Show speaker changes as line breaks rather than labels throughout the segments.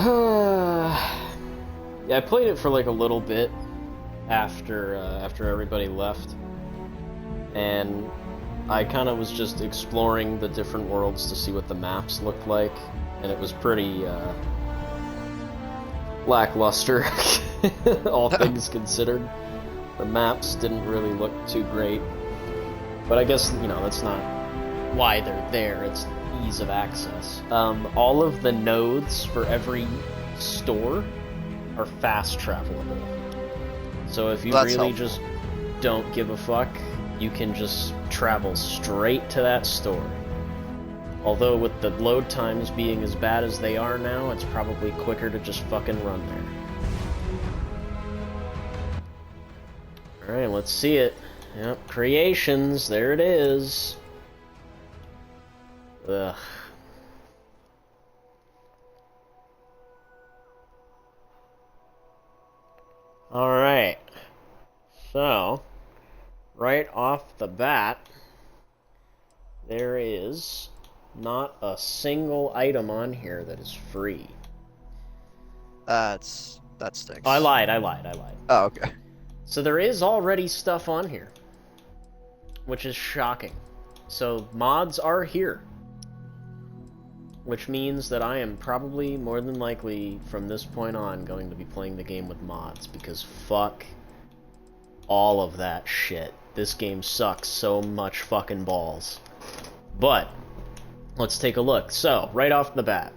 Yeah, I played it for like a little bit after everybody left, and I kind of was just exploring the different worlds to see what the maps looked like, and it was pretty lackluster, all things considered. The maps didn't really look too great, but I guess, you know, that's not why they're there. It's ease of access. All of the nodes for every store are fast travelable. So if you really just don't give a fuck, you can just travel straight to that store. Although with the load times being as bad as they are now, it's probably quicker to just fucking run there. Alright, let's see it. Yep, creations, there it is. Ugh. Alright. So, right off the bat, there is not a single item on here that is free.
That stinks.
I lied.
Oh, okay.
So there is already stuff on here, which is shocking. So mods are here, which means that I am probably more than likely from this point on going to be playing the game with mods, because fuck all of that shit. This game sucks so much fucking balls. But let's take a look. So, right off the bat,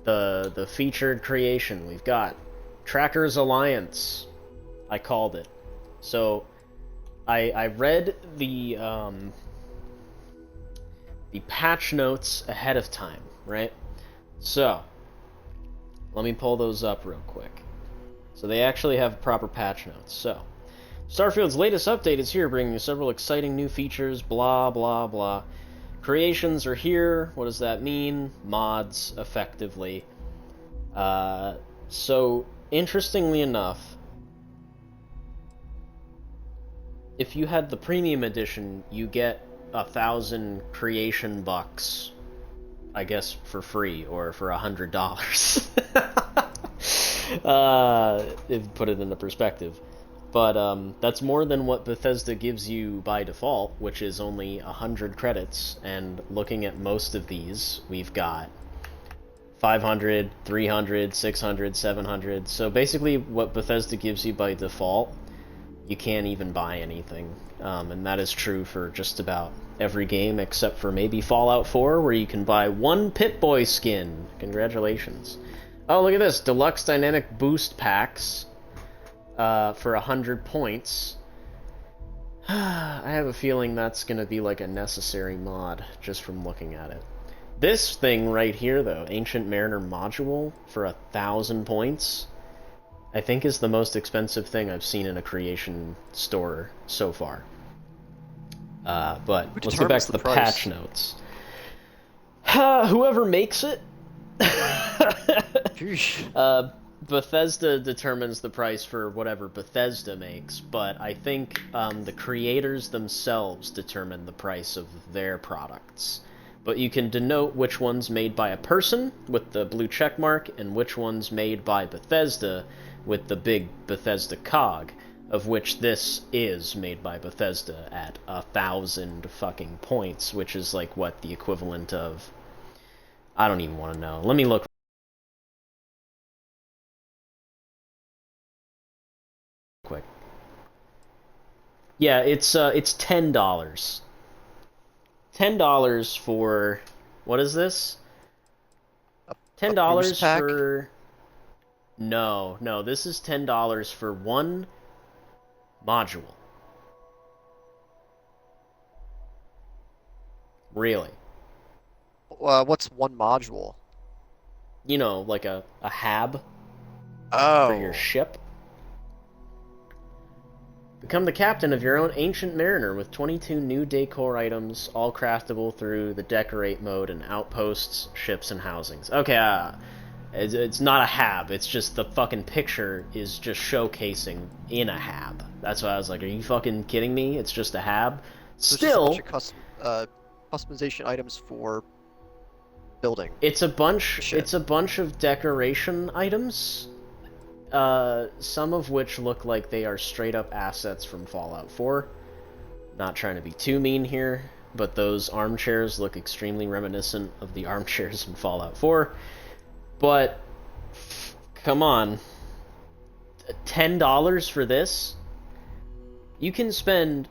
the featured creation we've got Trackers Alliance. I called it. So I read the patch notes ahead of time, right? So let me pull those up real quick. So they actually have proper patch notes. So Starfield's latest update is here, bringing you several exciting new features, blah blah blah. Creations are here. What does that mean? Mods, effectively. So interestingly enough, if you had the premium edition, you get 1,000 creation bucks, I guess, for free, or for $100. If you put it into perspective. But that's more than what Bethesda gives you by default, which is only 100 credits. And looking at most of these, we've got 500, 300, 600, 700. So basically what Bethesda gives you by default, you can't even buy anything. And that is true for just about every game, except for maybe Fallout 4, where you can buy one Pip-Boy skin. Congratulations. Oh, look at this. Deluxe Dynamic Boost Packs for 100 points. I have a feeling that's going to be like a necessary mod, just from looking at it. This thing right here, though, Ancient Mariner Module, for 1,000 points, I think is the most expensive thing I've seen in a creation store so far. But let's get back to the patch notes. Whoever makes it. Bethesda determines the price for whatever Bethesda makes, but I think the creators themselves determine the price of their products. But you can denote which one's made by a person with the blue check mark, and which one's made by Bethesda with the big Bethesda cog, of which this is made by Bethesda at 1,000 fucking points, which is like what the equivalent of... I don't even want to know. Let me look quick. Yeah, it's $10. $10 for... What is this? $10 for... No, this is $10 for one module. Really?
What's one module?
You know, like a hab
for
your ship. Become the captain of your own Ancient Mariner with 22 new decor items, all craftable through the Decorate mode and outposts, ships, and housings. Okay, it's not a hab, it's just the fucking picture is just showcasing in a hab. That's why I was like, are you fucking kidding me? It's just a hab?
So
Still...
Just a bunch of customization items for building.
It's a bunch.
Shit.
It's a bunch of decoration items. Some of which look like they are straight up assets from Fallout 4. Not trying to be too mean here, but those armchairs look extremely reminiscent of the armchairs in Fallout 4. But come on, $10 for this? You can spend,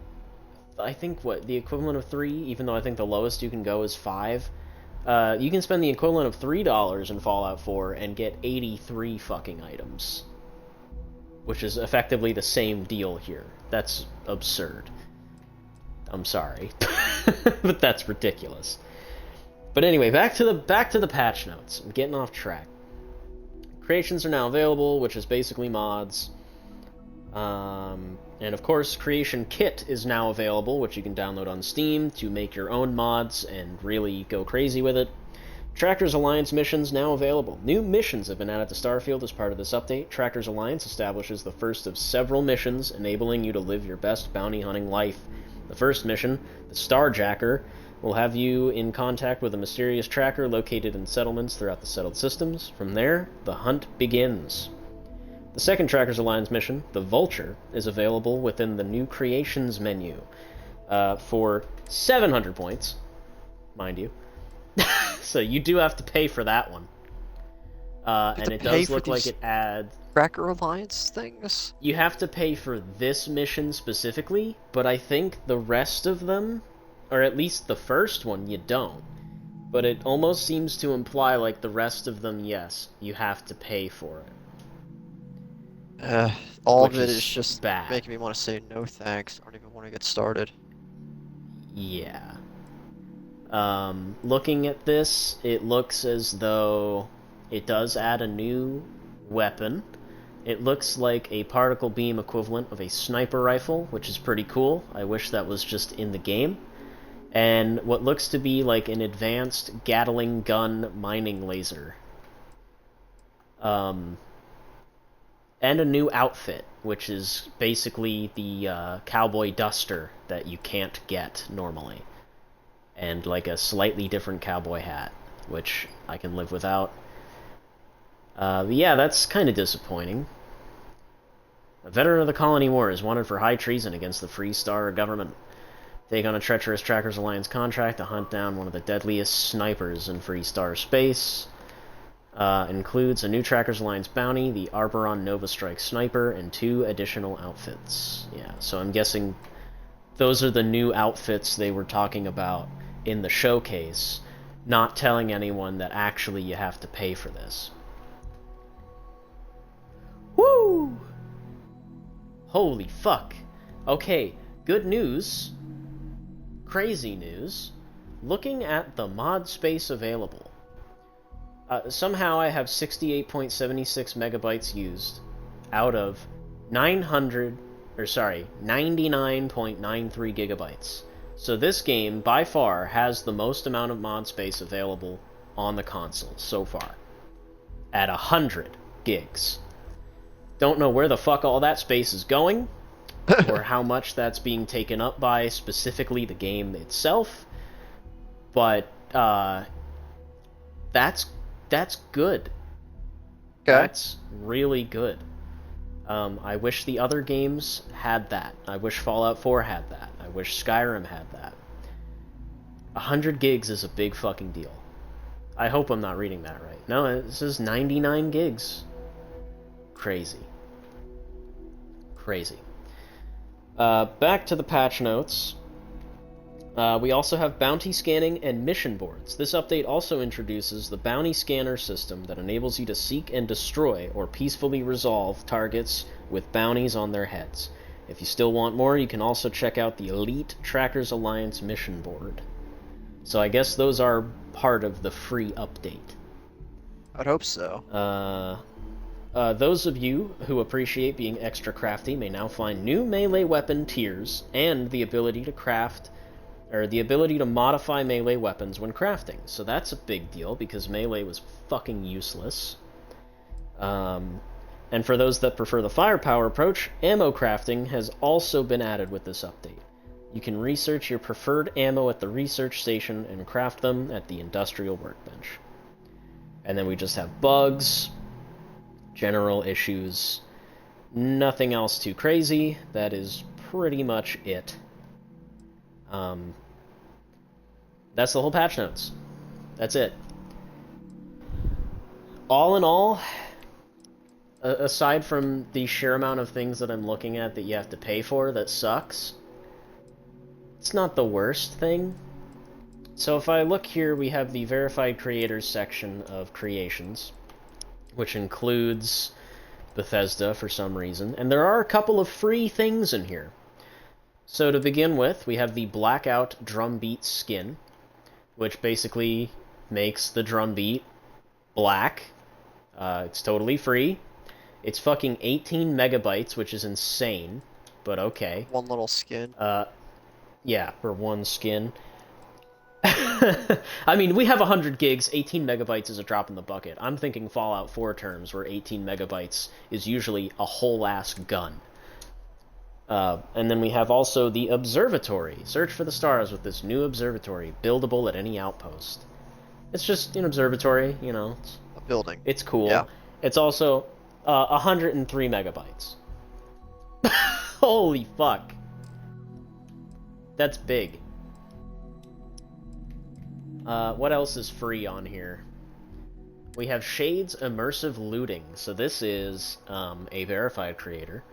I think, what, the equivalent of 3, even though I think the lowest you can go is 5. You can spend the equivalent of $3 in Fallout 4 and get 83 fucking items. Which is effectively the same deal here. That's absurd. I'm sorry. But that's ridiculous. But anyway, back to the patch notes. I'm getting off track. Creations are now available, which is basically mods. And of course, Creation Kit is now available, which you can download on Steam to make your own mods and really go crazy with it. Trackers Alliance missions now available. New missions have been added to Starfield as part of this update. Trackers Alliance establishes the first of several missions, enabling you to live your best bounty hunting life. The first mission, the Starjacker, will have you in contact with a mysterious tracker located in settlements throughout the settled systems. From there, the hunt begins. The second Trackers Alliance mission, the Vulture, is available within the new Creations menu for 700 points, mind you. So you do have to pay for that one. And it does look like it adds...
Tracker Alliance things?
You have to pay for this mission specifically, but I think the rest of them, or at least the first one, you don't. But it almost seems to imply, like, the rest of them, yes, you have to pay for it.
All of it is just
bad.
making me want to say no thanks. I don't even want to get started.
Yeah. Looking at this, it looks as though it does add a new weapon. It looks like a particle beam equivalent of a sniper rifle, which is pretty cool. I wish that was just in the game. And what looks to be like an advanced Gatling gun mining laser. And a new outfit, which is basically the cowboy duster that you can't get normally. And like a slightly different cowboy hat, which I can live without. But yeah, that's kind of disappointing. A veteran of the Colony War is wanted for high treason against the Free Star government. Take on a treacherous Trackers Alliance contract to hunt down one of the deadliest snipers in Free Star space. Includes a new Trackers Alliance bounty, the Arboron Nova Strike Sniper, and 2 additional outfits. Yeah, so I'm guessing those are the new outfits they were talking about in the showcase, not telling anyone that actually you have to pay for this. Woo! Holy fuck. Okay, good news. Crazy news. Looking at the mod space available. Somehow I have 68.76 megabytes used out of 99.93 gigabytes. So this game, by far, has the most amount of mod space available on the console so far. At 100 gigs. Don't know where the fuck all that space is going, or how much that's being taken up by specifically the game itself, but that's good.
Okay.
That's really good. I wish the other games had that. I wish Fallout 4 had that. I wish Skyrim had that. 100 gigs is a big fucking deal. I hope I'm not reading that right. No, it says 99 gigs. Crazy. Crazy. Back to the patch notes. We also have bounty scanning and mission boards. This update also introduces the bounty scanner system that enables you to seek and destroy or peacefully resolve targets with bounties on their heads. If you still want more, you can also check out the Elite Trackers Alliance mission board. So I guess those are part of the free update.
I'd hope so.
Those of you who appreciate being extra crafty may now find new melee weapon tiers and the ability to craft, or the ability to modify melee weapons when crafting. So that's a big deal, because melee was fucking useless. And for those that prefer the firepower approach, ammo crafting has also been added with this update. You can research your preferred ammo at the research station and craft them at the industrial workbench. And then we just have bugs, general issues, nothing else too crazy. That is pretty much it. That's the whole patch notes. That's it. All in all, aside from the sheer amount of things that I'm looking at that you have to pay for that sucks, it's not the worst thing. So if I look here, we have the verified creators section of creations, which includes Bethesda for some reason, and there are a couple of free things in here. So to begin with, we have the Blackout Drumbeat skin, which basically makes the drumbeat black. It's totally free. It's fucking 18 megabytes, which is insane, but okay.
One little skin.
Yeah, for one skin. I mean, we have 100 gigs, 18 megabytes is a drop in the bucket. I'm thinking Fallout 4 terms, where 18 megabytes is usually a whole-ass gun. And then we have also the Observatory. Search for the stars with this new observatory, buildable at any outpost. It's just an observatory, you know. It's
a building.
It's cool.
Yeah.
It's also 103 megabytes. Holy fuck. That's big. What else is free on here? We have Shade's Immersive Looting. So this is a verified creator.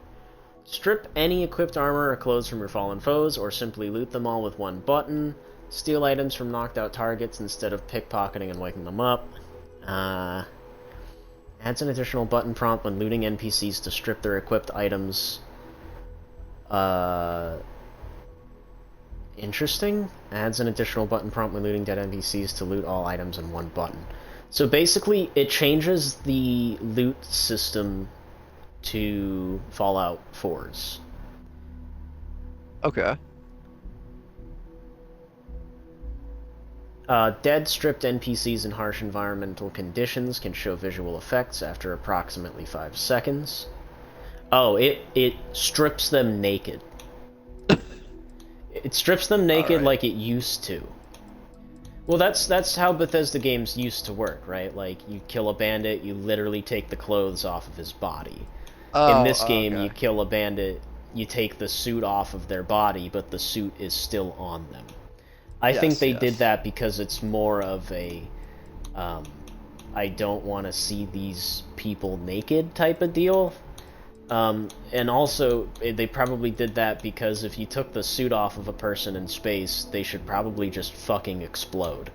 Strip any equipped armor or clothes from your fallen foes, or simply loot them all with one button. Steal items from knocked out targets instead of pickpocketing and waking them up. Adds an additional button prompt when looting NPCs to strip their equipped items. Interesting. Adds an additional button prompt when looting dead NPCs to loot all items in one button. So basically, it changes the loot system to Fallout 4's.
Okay.
Dead, stripped NPCs in harsh environmental conditions can show visual effects after approximately 5 seconds. Oh, it strips them naked. It strips them naked like it used to. Well, that's how Bethesda games used to work, right? Like, you kill a bandit, you literally take the clothes off of his body. In this game, you kill a bandit, you take the suit off of their body, but the suit is still on them. I think they did that because it's more of a, I don't want to see these people naked type of deal. And also, they probably did that because if you took the suit off of a person in space, they should probably just fucking explode.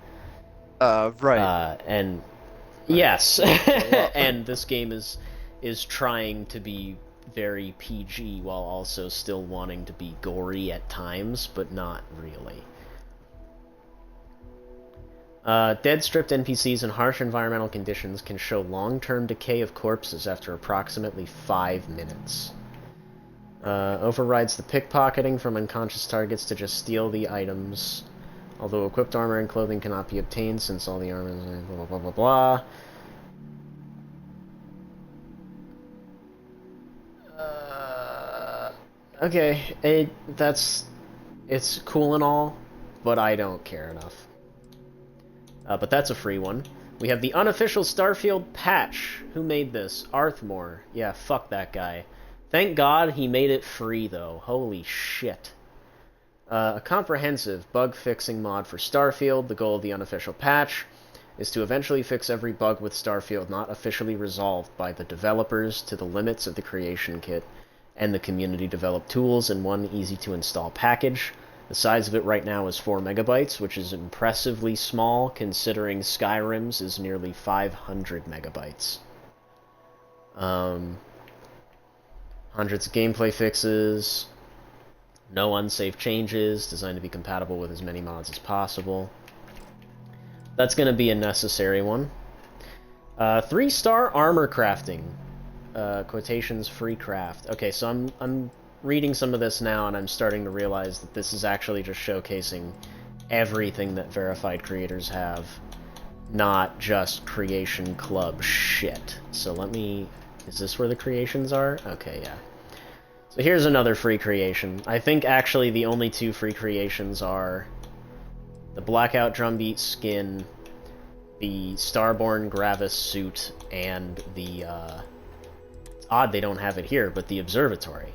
Right.
And yes, and this game is trying to be very PG while also still wanting to be gory at times, but not really. Dead, stripped NPCs in harsh environmental conditions can show long-term decay of corpses after approximately 5 minutes. Overrides the pickpocketing from unconscious targets to just steal the items. Although equipped armor and clothing cannot be obtained since all the armor is blah blah blah blah blah. Okay, it's cool and all, but I don't care enough. But that's a free one. We have the unofficial Starfield patch. Who made this? Arthmore. Yeah, fuck that guy. Thank God he made it free, though. Holy shit. A comprehensive bug-fixing mod for Starfield. The goal of the unofficial patch is to eventually fix every bug with Starfield not officially resolved by the developers to the limits of the creation kit and the community-developed tools in one easy-to-install package. The size of it right now is 4 megabytes, which is impressively small considering Skyrim's is nearly 500 megabytes. Hundreds of gameplay fixes, no unsafe changes, designed to be compatible with as many mods as possible. That's going to be a necessary one. 3-star armor crafting. Quotations free craft. Okay, so I'm reading some of this now, and I'm starting to realize that this is actually just showcasing everything that verified creators have, not just Creation Club shit. So let me... Is this where the creations are? Okay, yeah. So here's another free creation. I think actually the only 2 free creations are the Blackout Drumbeat skin, the Starborn Gravis suit and the, it's odd they don't have it here, but the Observatory,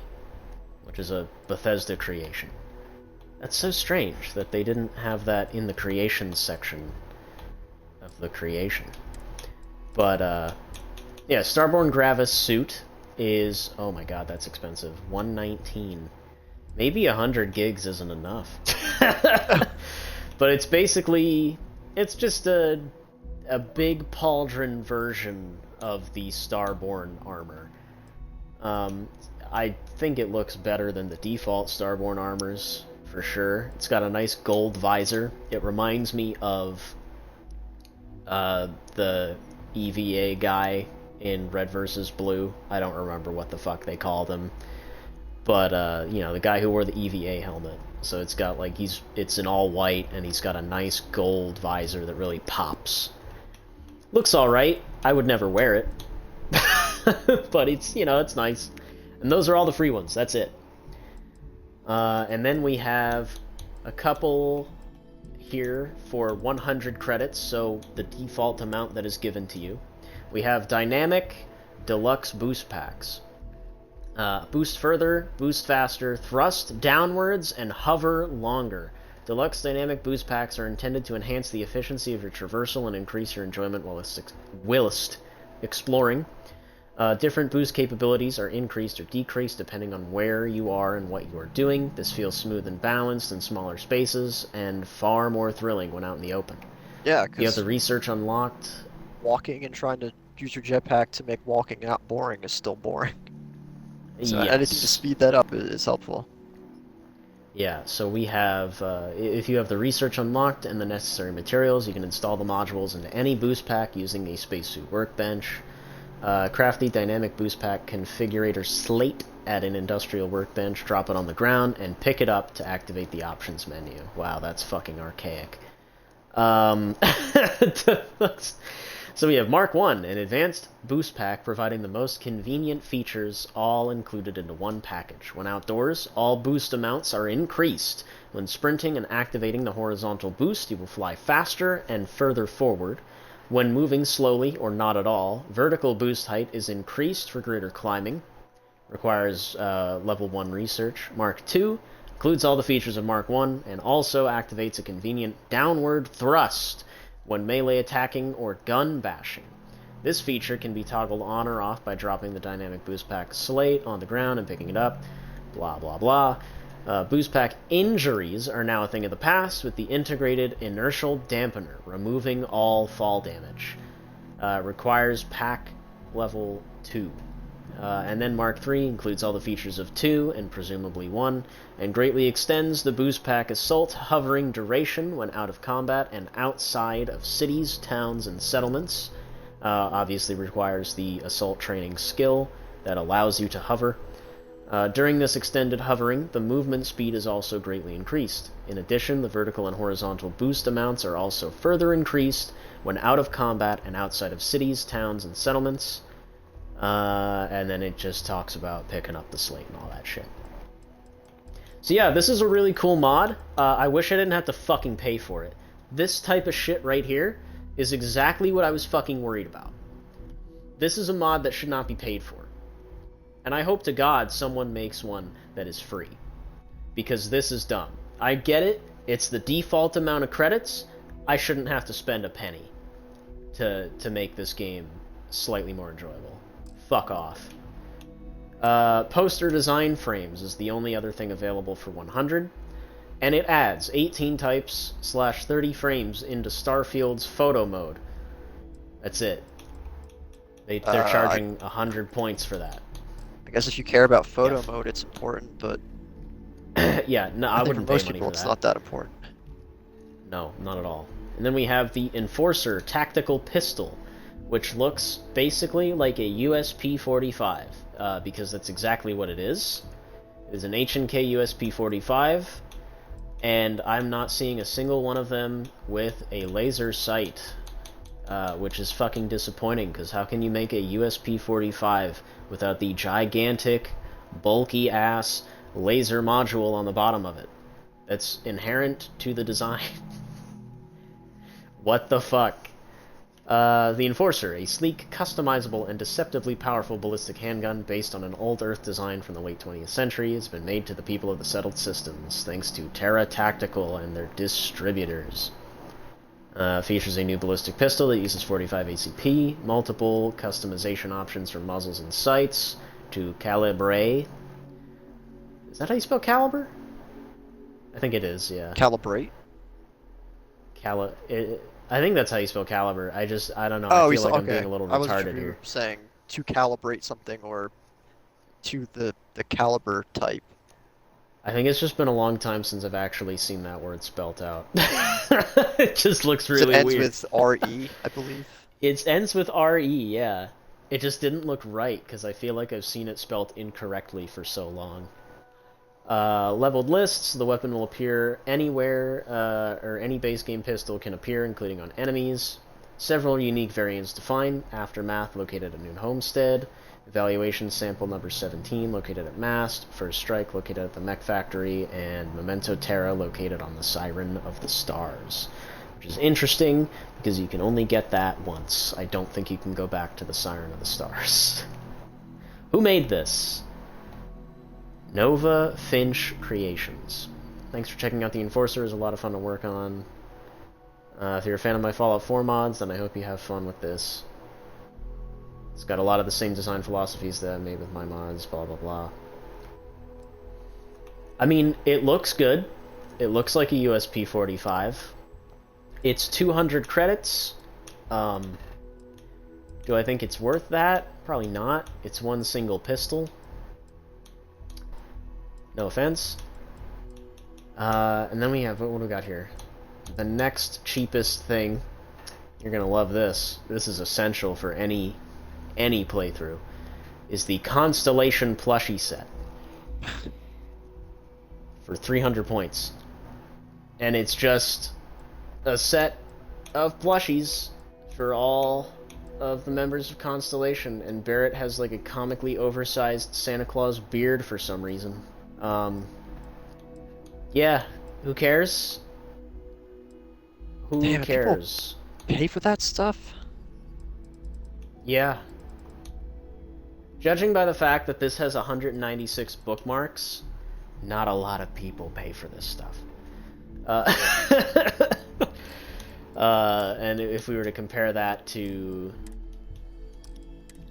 which is a Bethesda creation. That's so strange that they didn't have that in the creations section of the creation. But, yeah, Starborn Gravis suit is... Oh my god, that's expensive. 119. Maybe 100 gigs isn't enough. But it's basically... It's just a big pauldron version of the Starborn armor. I think it looks better than the default Starborn armors, for sure. It's got a nice gold visor. It reminds me of the EVA guy in Red vs. Blue. I don't remember what the fuck they called him. But, you know, the guy who wore the EVA helmet. So it's got, like, it's in all white, and he's got a nice gold visor that really pops. Looks alright. I would never wear it. But it's, you know, it's nice. And those are all the free ones. That's it. And then we have a couple here for 100 credits, so the default amount that is given to you. We have Dynamic Deluxe Boost Packs. Boost further, boost faster, thrust downwards, and hover longer. Deluxe Dynamic Boost Packs are intended to enhance the efficiency of your traversal and increase your enjoyment whilst exploring. Different boost capabilities are increased or decreased depending on where you are and what you are doing. This feels smooth and balanced in smaller spaces, and far more thrilling when out in the open.
Yeah,
You have the research unlocked.
Walking and trying to use your jetpack to make walking not boring is still boring. So
Yes.
anything to speed that up is helpful.
Yeah, so we have, if you have the research unlocked and the necessary materials, you can install the modules into any boost pack using a spacesuit workbench. Craft the dynamic boost pack configurator slate at an industrial workbench, drop it on the ground, and pick it up to activate the options menu. Wow, that's fucking archaic. So we have Mark 1, an advanced boost pack providing the most convenient features, all included into one package. When outdoors, all boost amounts are increased. When sprinting and activating the horizontal boost, you will fly faster and further forward. When moving slowly or not at all, vertical boost height is increased for greater climbing. Requires level 1 research. Mark 2 includes all the features of Mark 1 and also activates a convenient downward thrust when melee attacking or gun bashing. This feature can be toggled on or off by dropping the dynamic boost pack slate on the ground and picking it up. Blah, blah, blah. Boost pack injuries are now a thing of the past with the integrated inertial dampener, removing all fall damage. Requires pack level 2. And then Mark 3 includes all the features of 2 and presumably 1, and greatly extends the boost pack assault hovering duration when out of combat and outside of cities, towns, and settlements. Obviously requires the assault training skill that allows you to hover. During this extended hovering, the movement speed is also greatly increased. In addition, the vertical and horizontal boost amounts are also further increased when out of combat and outside of cities, towns, and settlements. And then it just talks about picking up the slate and all that shit. So yeah, this is a really cool mod. I wish I didn't have to fucking pay for it. This type of shit right here is exactly what I was fucking worried about. This is a mod that should not be paid for. And I hope to God someone makes one that is free. Because this is dumb. I get it. It's the default amount of credits. I shouldn't have to spend a penny to make this game slightly more enjoyable. Fuck off. Poster design frames is the only other thing available for 100, and it adds 18 types / 30 frames into Starfield's photo mode. That's it. They're charging 100 points for that.
I guess if you care about photo mode, it's important, but
yeah, no, I wouldn't pay
most
money
people
for
it's
that.
not that important.
No, not at all. And then we have the Enforcer Tactical Pistol, which looks basically like a USP-45, because that's exactly what it is. It is an H&K USP-45, and I'm not seeing a single one of them with a laser sight, which is fucking disappointing, because how can you make a USP-45 without the gigantic, bulky-ass laser module on the bottom of it? That's inherent to the design. What the fuck? The Enforcer, a sleek, customizable, and deceptively powerful ballistic handgun based on an old Earth design from the late 20th century, has been made to the people of the settled systems, thanks to Terra Tactical and their distributors. Features a new ballistic pistol that uses 45 ACP, multiple customization options for muzzles and sights, to calibrate. Is that how you spell caliber? I think it is, yeah.
Calibrate?
I think that's how you spell caliber. I don't know. I
Oh,
feel like I'm
okay.
being a little
I wasn't sure
retarded
if you were
here.
saying to calibrate something or to the caliber type.
I think it's just been a long time since I've actually seen that word spelt out. It just looks
It
really
ends
weird.
with RE, I believe.
It ends with RE, yeah. It just didn't look right, because I feel like I've seen it spelt incorrectly for so long. Leveled lists, the weapon will appear anywhere, or any base game pistol can appear, including on enemies. Several unique variants defined. Aftermath, located at Noon Homestead. Evaluation sample number 17, located at Mast. First Strike, located at the Mech Factory. And Memento Terra, located on the Siren of the Stars. Which is interesting, because you can only get that once. I don't think you can go back to the Siren of the Stars. Who made this? Nova Finch Creations. Thanks for checking out the Enforcer. It's a lot of fun to work on. If you're a fan of my Fallout 4 mods, then I hope you have fun with this. It's got a lot of the same design philosophies that I made with my mods, blah blah blah. I mean, it looks good. It looks like a USP-45. It's 200 credits. Do I think it's worth that? Probably not. It's one single pistol. No offense. And then we have, what do we got here? The next cheapest thing. You're gonna love this. This is essential for any playthrough. Is the Constellation plushie set. For 300 points. And it's just a set of plushies for all of the members of Constellation. And Barrett has like a comically oversized Santa Claus beard for some reason. Yeah, who cares? Who
Damn,
cares?
people pay for that stuff?
Yeah. Judging by the fact that this has 196 bookmarks, not a lot of people pay for this stuff. And if we were to compare that to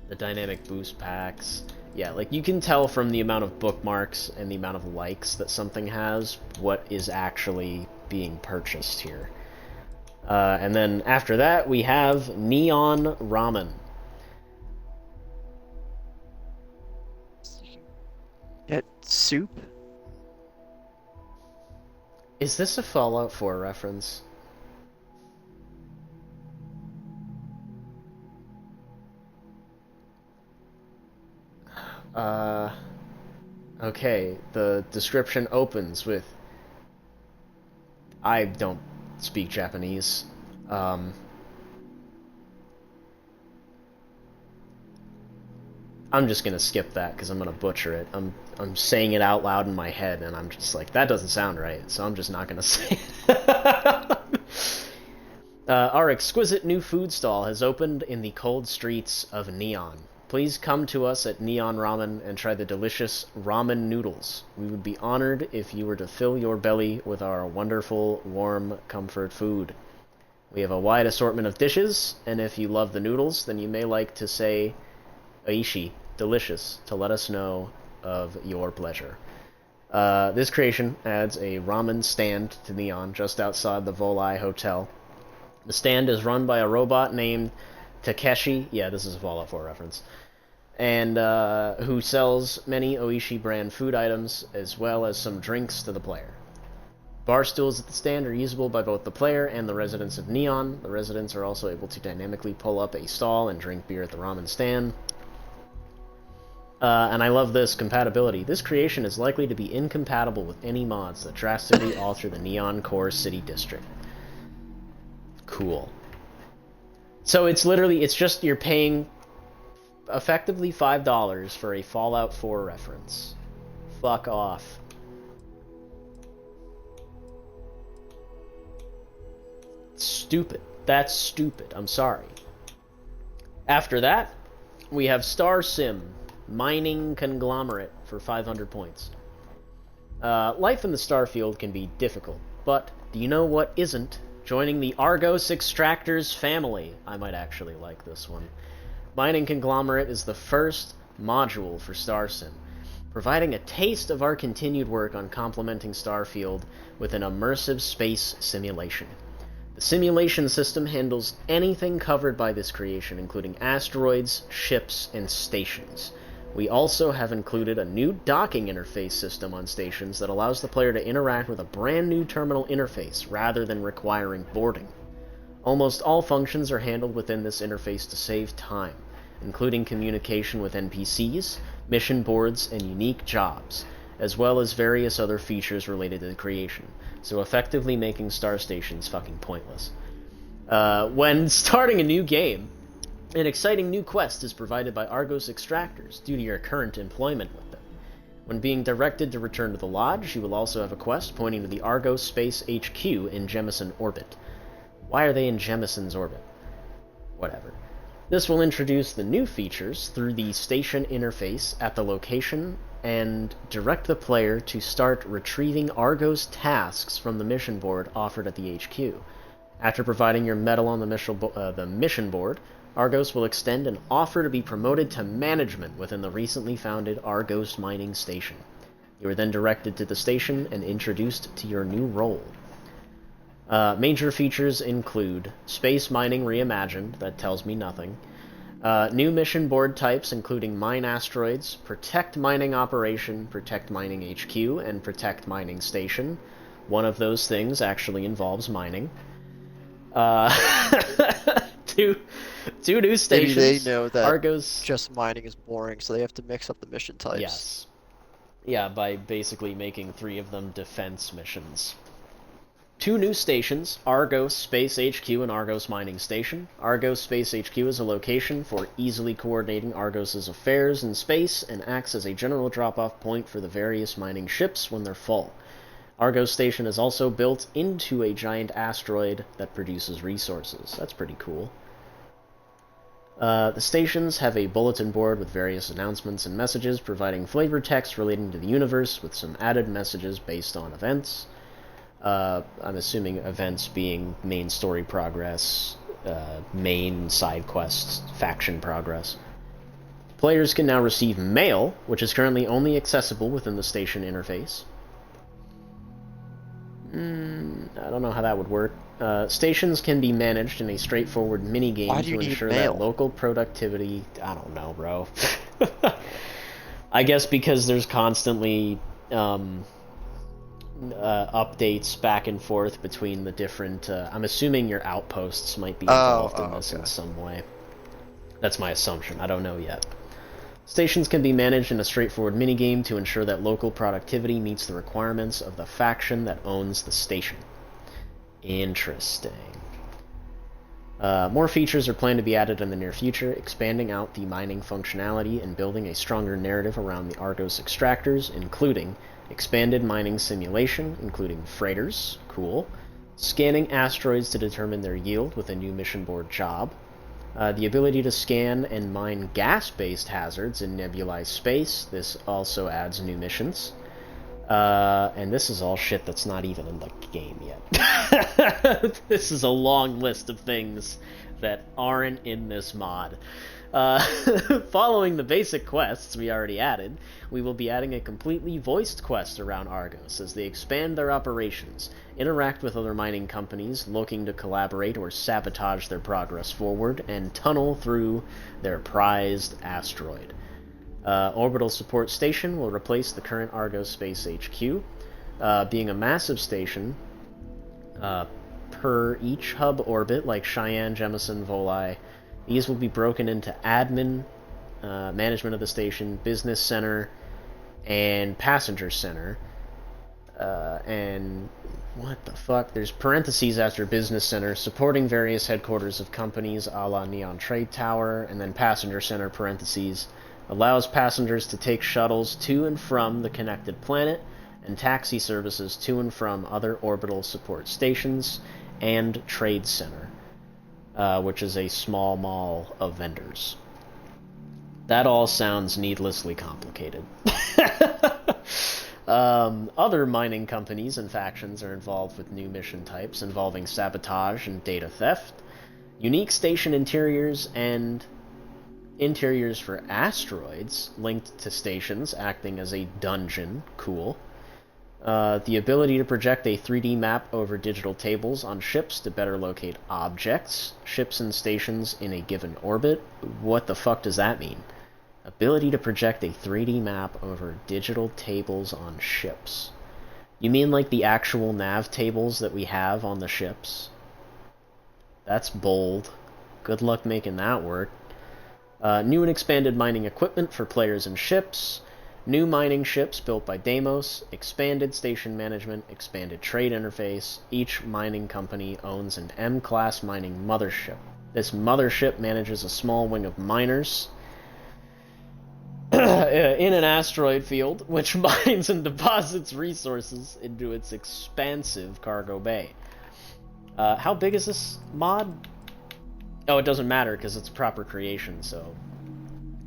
the dynamic boost packs, yeah, like you can tell from the amount of bookmarks and the amount of likes that something has what is actually being purchased here. And then after that, we have Neon Ramen.
Get soup?
Is this a Fallout 4 reference? Okay, the description opens with... I don't speak Japanese. I'm just gonna skip that because I'm gonna butcher it. I'm saying it out loud in my head, and I'm just like, that doesn't sound right, so I'm just not gonna say it. Our exquisite new food stall has opened in the cold streets of Neon. Please come to us at Neon Ramen and try the delicious ramen noodles. We would be honored if you were to fill your belly with our wonderful, warm, comfort food. We have a wide assortment of dishes, and if you love the noodles, then you may like to say Aishi, delicious, to let us know of your pleasure. This creation adds a ramen stand to Neon just outside the Volai Hotel. The stand is run by a robot named Takeshi, yeah, this is a Fallout 4 reference, and who sells many Oishi brand food items as well as some drinks to the player. Bar stools at the stand are usable by both the player and the residents of Neon. The residents are also able to dynamically pull up a stall and drink beer at the ramen stand. And I love this compatibility. This creation is likely to be incompatible with any mods that drastically alter the Neon Core City District. Cool. So it's literally, it's just you're paying effectively $5 for a Fallout 4 reference. Fuck off. Stupid. That's stupid. I'm sorry. After that, we have Star Sim, Mining Conglomerate for 500 points. Life in the Starfield can be difficult, but do you know what isn't? Joining the Argos Extractors family. I might actually like this one. Mining Conglomerate is the first module for Star Sim, providing a taste of our continued work on complementing Starfield with an immersive space simulation. The simulation system handles anything covered by this creation, including asteroids, ships, and stations. We also have included a new docking interface system on stations that allows the player to interact with a brand new terminal interface rather than requiring boarding. Almost all functions are handled within this interface to save time, including communication with NPCs, mission boards, and unique jobs, as well as various other features related to the creation, so effectively making star stations fucking pointless. When starting a new game, an exciting new quest is provided by Argos Extractors due to your current employment with them. When being directed to return to the Lodge, you will also have a quest pointing to the Argos Space HQ in Jemison Orbit. Why are they in Jemison's orbit? Whatever. This will introduce the new features through the station interface at the location and direct the player to start retrieving Argos tasks from the mission board offered at the HQ. After providing your medal on the mission board, Argos will extend an offer to be promoted to management within the recently founded Argos Mining Station. You are then directed to the station and introduced to your new role. Major features include Space Mining Reimagined, that tells me nothing, new mission board types including Mine Asteroids, Protect Mining Operation, Protect Mining HQ, and Protect Mining Station. One of those things actually involves mining. Two new stations.
Maybe they know that
Argos...
just mining is boring, so they have to mix up the mission types.
Yes. Yeah, by basically making 3 of them defense missions. 2 new stations, Argos Space HQ and Argos Mining Station. Argos Space HQ is a location for easily coordinating Argos' affairs in space and acts as a general drop-off point for the various mining ships when they're full. Argos Station is also built into a giant asteroid that produces resources. That's pretty cool. The stations have a bulletin board with various announcements and messages providing flavor text relating to the universe with some added messages based on events. I'm assuming events being main story progress, main side quests, faction progress. Players can now receive mail, which is currently only accessible within the station interface. I don't know how that would work. Stations can be managed in a straightforward minigame to ensure that local productivity... I don't know, bro. I guess because there's constantly updates back and forth between the different... I'm assuming your outposts might be involved in this in some way. That's my assumption. I don't know yet. Stations can be managed in a straightforward minigame to ensure that local productivity meets the requirements of the faction that owns the station. Interesting. More features are planned to be added in the near future, expanding out the mining functionality and building a stronger narrative around the Argos Extractors, including expanded mining simulation, including freighters, cool, scanning asteroids to determine their yield with a new mission board job, the ability to scan and mine gas-based hazards in nebulized space. This also adds new missions. And this is all shit that's not even in the game yet. This is a long list of things that aren't in this mod. Following the basic quests we already added, we will be adding a completely voiced quest around Argos as they expand their operations, interact with other mining companies looking to collaborate or sabotage their progress forward, and tunnel through their prized asteroid. Orbital Support Station will replace the current Argos Space HQ, being a massive station per each hub orbit like Cheyenne, Jemison, Voli. These will be broken into admin, management of the station, business center, and passenger center. And what the fuck? There's parentheses after business center, supporting various headquarters of companies a la Neon Trade Tower, and then passenger center parentheses. Allows passengers to take shuttles to and from the connected planet, and taxi services to and from other orbital support stations and trade center. which is a small mall of vendors. That all sounds needlessly complicated. Other mining companies and factions are involved with new mission types involving sabotage and data theft, unique station interiors, and interiors for asteroids linked to stations acting as a dungeon. Cool. The ability to project a 3D map over digital tables on ships to better locate objects, ships and stations in a given orbit. What the fuck does that mean? Ability to project a 3D map over digital tables on ships. You mean like the actual nav tables that we have on the ships? That's bold. Good luck making that work. New and expanded mining equipment for players and ships. New mining ships built by Deimos. Expanded station management. Expanded trade interface. Each mining company owns an M-class mining mothership. This mothership manages a small wing of miners in an asteroid field, which mines and deposits resources into its expansive cargo bay. How big is this mod? Oh, it doesn't matter because it's a proper creation, so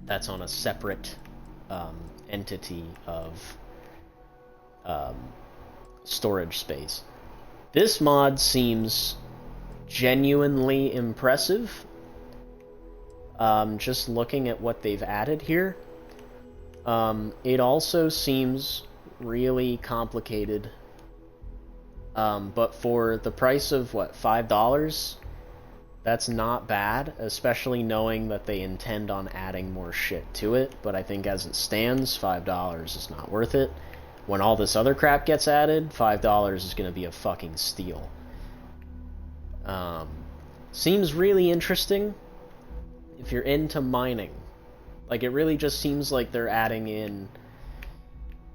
that's on a separate entity of storage space. This mod seems genuinely impressive. Just looking at what they've added here. It also seems really complicated. But for the price of, what, $5? That's not bad, especially knowing that they intend on adding more shit to it. But I think as it stands, $5 is not worth it. When all this other crap gets added, $5 is going to be a fucking steal. Seems really interesting if you're into mining. Like, it really just seems like they're adding in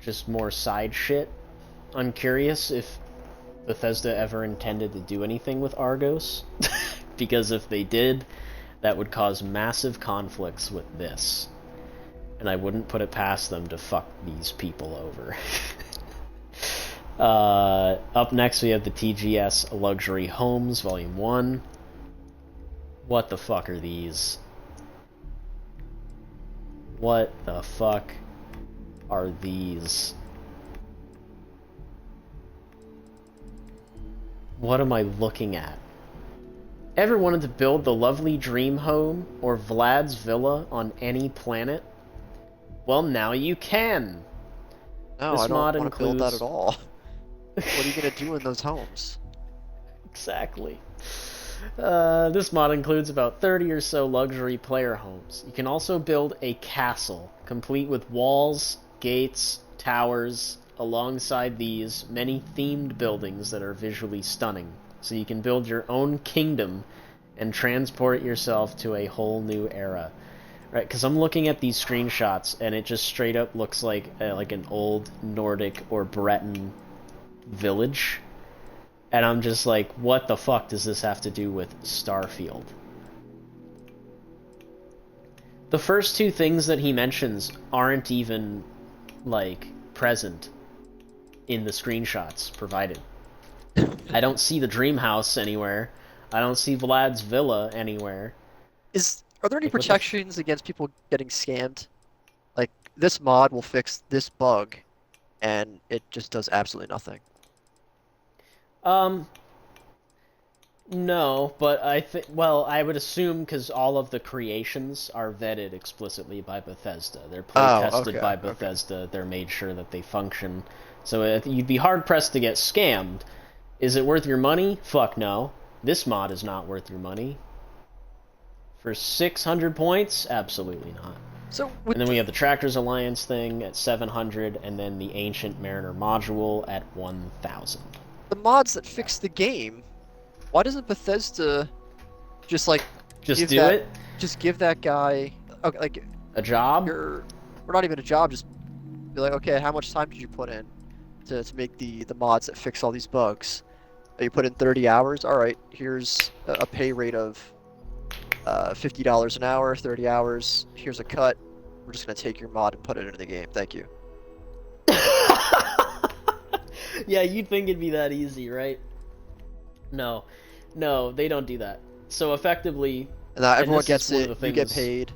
just more side shit. I'm curious if Bethesda ever intended to do anything with Argos. Because if they did, that would cause massive conflicts with this. And I wouldn't put it past them to fuck these people over. Up next we have the TGS Luxury Homes Volume 1. What the fuck are these? What the fuck are these? What am I looking at? Ever wanted to build the lovely dream home or Vlad's villa on any planet? Well, now you can!
No,
this
I don't
mod
want to build that
includes...
at all. What are you going to do in those homes?
Exactly. This mod includes about 30 or so luxury player homes. You can also build a castle, complete with walls, gates, towers. Alongside these, many themed buildings that are visually stunning. So you can build your own kingdom and transport yourself to a whole new era. Right, because I'm looking at these screenshots, and it just straight up looks like an old Nordic or Breton village. And I'm just like, what the fuck does this have to do with Starfield? The first two things that he mentions aren't even, like, present in the screenshots provided. I don't see the dream house anywhere. I don't see Vlad's villa anywhere.
Are there any protections against people getting scammed? Like, this mod will fix this bug, and it just does absolutely nothing.
No, but I think, well, I would assume because all of the creations are vetted explicitly by Bethesda. They're play-tested by Bethesda. Okay. They're made sure that they function. So you'd be hard-pressed to get scammed. Is it worth your money? Fuck no. This mod is not worth your money. For 600 points? Absolutely not. And then we have the Tractors Alliance thing at 700, and then the Ancient Mariner module at 1,000.
The mods that fix the game, why doesn't Bethesda just
give
that guy
a job?
Or not even a job, just be like, okay, how much time did you put in to make the mods that fix all these bugs? You put in 30 hours? Alright, here's a pay rate of $50 an hour, 30 hours, here's a cut. We're just going to take your mod and put it into the game. Thank you.
Yeah, you'd think it'd be that easy, right? No, they don't do that. So effectively,
And everyone
this is
gets
one of
it.
the
You get
things.
paid.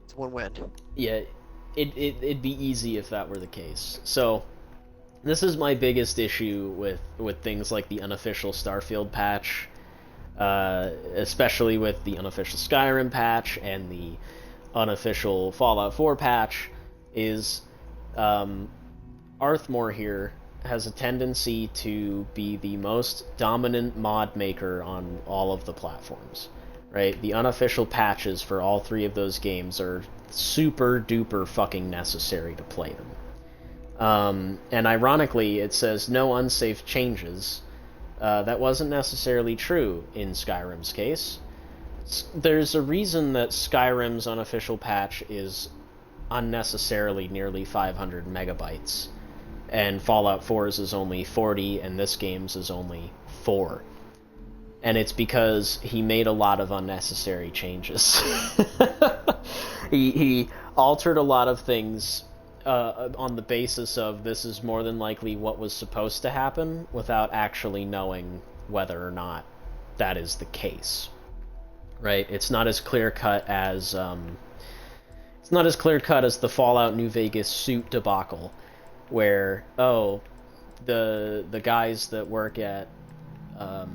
It's one win.
Yeah, it'd be easy if that were the case. So this is my biggest issue with things like the unofficial Starfield patch, especially with the unofficial Skyrim patch and the unofficial Fallout 4 patch, is Arthmore here has a tendency to be the most dominant mod maker on all of the platforms, right? The unofficial patches for all three of those games are super duper fucking necessary to play them. And ironically, it says no unsafe changes. That wasn't necessarily true in Skyrim's case. There's a reason that Skyrim's unofficial patch is unnecessarily nearly 500 megabytes, and Fallout 4's is only 40, and this game's is only 4. And it's because he made a lot of unnecessary changes. he altered a lot of things on the basis of this is more than likely what was supposed to happen, without actually knowing whether or not that is the case. Right? It's not as clear cut as the Fallout New Vegas suit debacle, where the guys that work at oh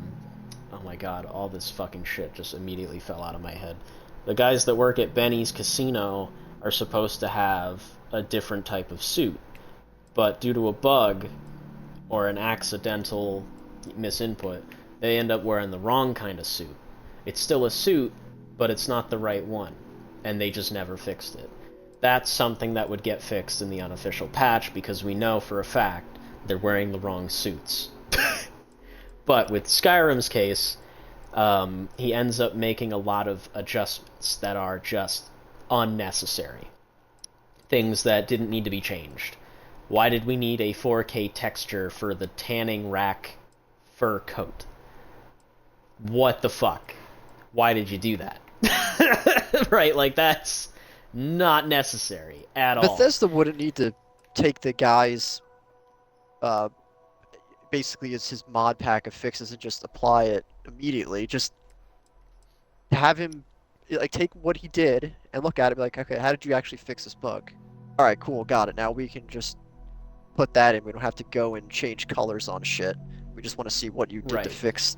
my god, all this fucking shit just immediately fell out of my head. The guys that work at Benny's Casino are supposed to have a different type of suit, but due to a bug or an accidental misinput, they end up wearing the wrong kind of suit. It's still a suit, but it's not the right one, and they just never fixed it. That's something that would get fixed in the unofficial patch, because we know for a fact they're wearing the wrong suits. But with Skyrim's case, he ends up making a lot of adjustments that are just unnecessary. Things that didn't need to be changed. Why did we need a 4K texture for the tanning rack fur coat? What the fuck? Why did you do that? Right, like, that's not necessary at all.
Bethesda wouldn't need to take the guy's basically it's his mod pack of fixes and just apply it immediately. Just have him like take what he did and look at it and be like, okay, how did you actually fix this bug? All right, cool, got it. Now we can just put that in. We don't have to go and change colors on shit. We just want to see what you did to fix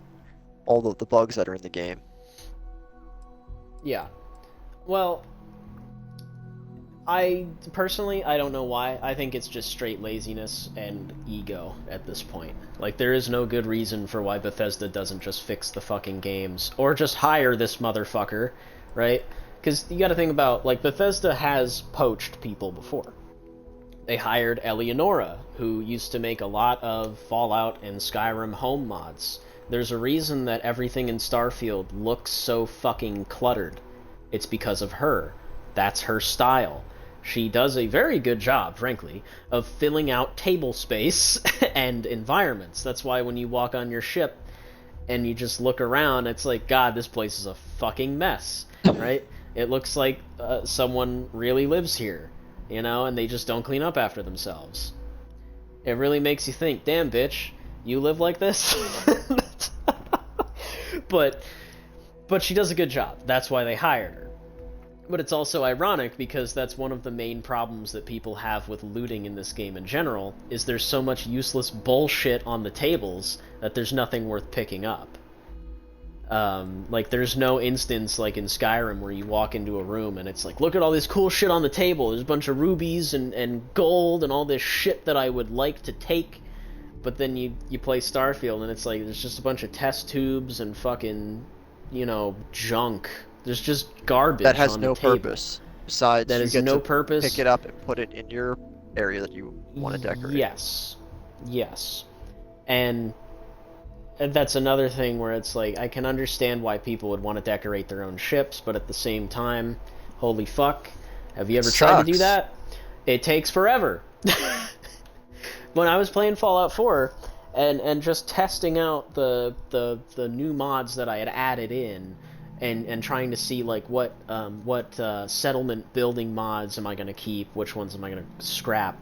all of the bugs that are in the game.
Yeah. Well, I don't know why. I think it's just straight laziness and ego at this point. Like, there is no good reason for why Bethesda doesn't just fix the fucking games, or just hire this motherfucker, right? Because you gotta think about, like, Bethesda has poached people before. They hired Eleonora, who used to make a lot of Fallout and Skyrim home mods. There's a reason that everything in Starfield looks so fucking cluttered. It's because of her. That's her style. She does a very good job, frankly, of filling out table space and environments. That's why when you walk on your ship and you just look around, it's like, God, this place is a fucking mess, right? It looks like someone really lives here, you know, and they just don't clean up after themselves. It really makes you think, damn, bitch, you live like this? But she does a good job. That's why they hired her. But it's also ironic, because that's one of the main problems that people have with looting in this game in general, is there's so much useless bullshit on the tables that there's nothing worth picking up. Like, there's no instance like in Skyrim where you walk into a room and it's like, look at all this cool shit on the table. There's a bunch of rubies and gold and all this shit that I would like to take. But then you play Starfield and it's like, there's just a bunch of test tubes and fucking, you know, junk. There's just garbage
that has
on
no
the table.
Purpose. Besides,
that
you
has
get
no
to
purpose.
Pick it up and put it in your area that you want to decorate.
Yes. And that's another thing where it's like, I can understand why people would want to decorate their own ships, but at the same time, holy fuck, have you ever tried to do that? It takes forever. When I was playing Fallout 4 and just testing out the new mods that I had added in, and trying to see like what settlement building mods am I going to keep, which ones am I going to scrap,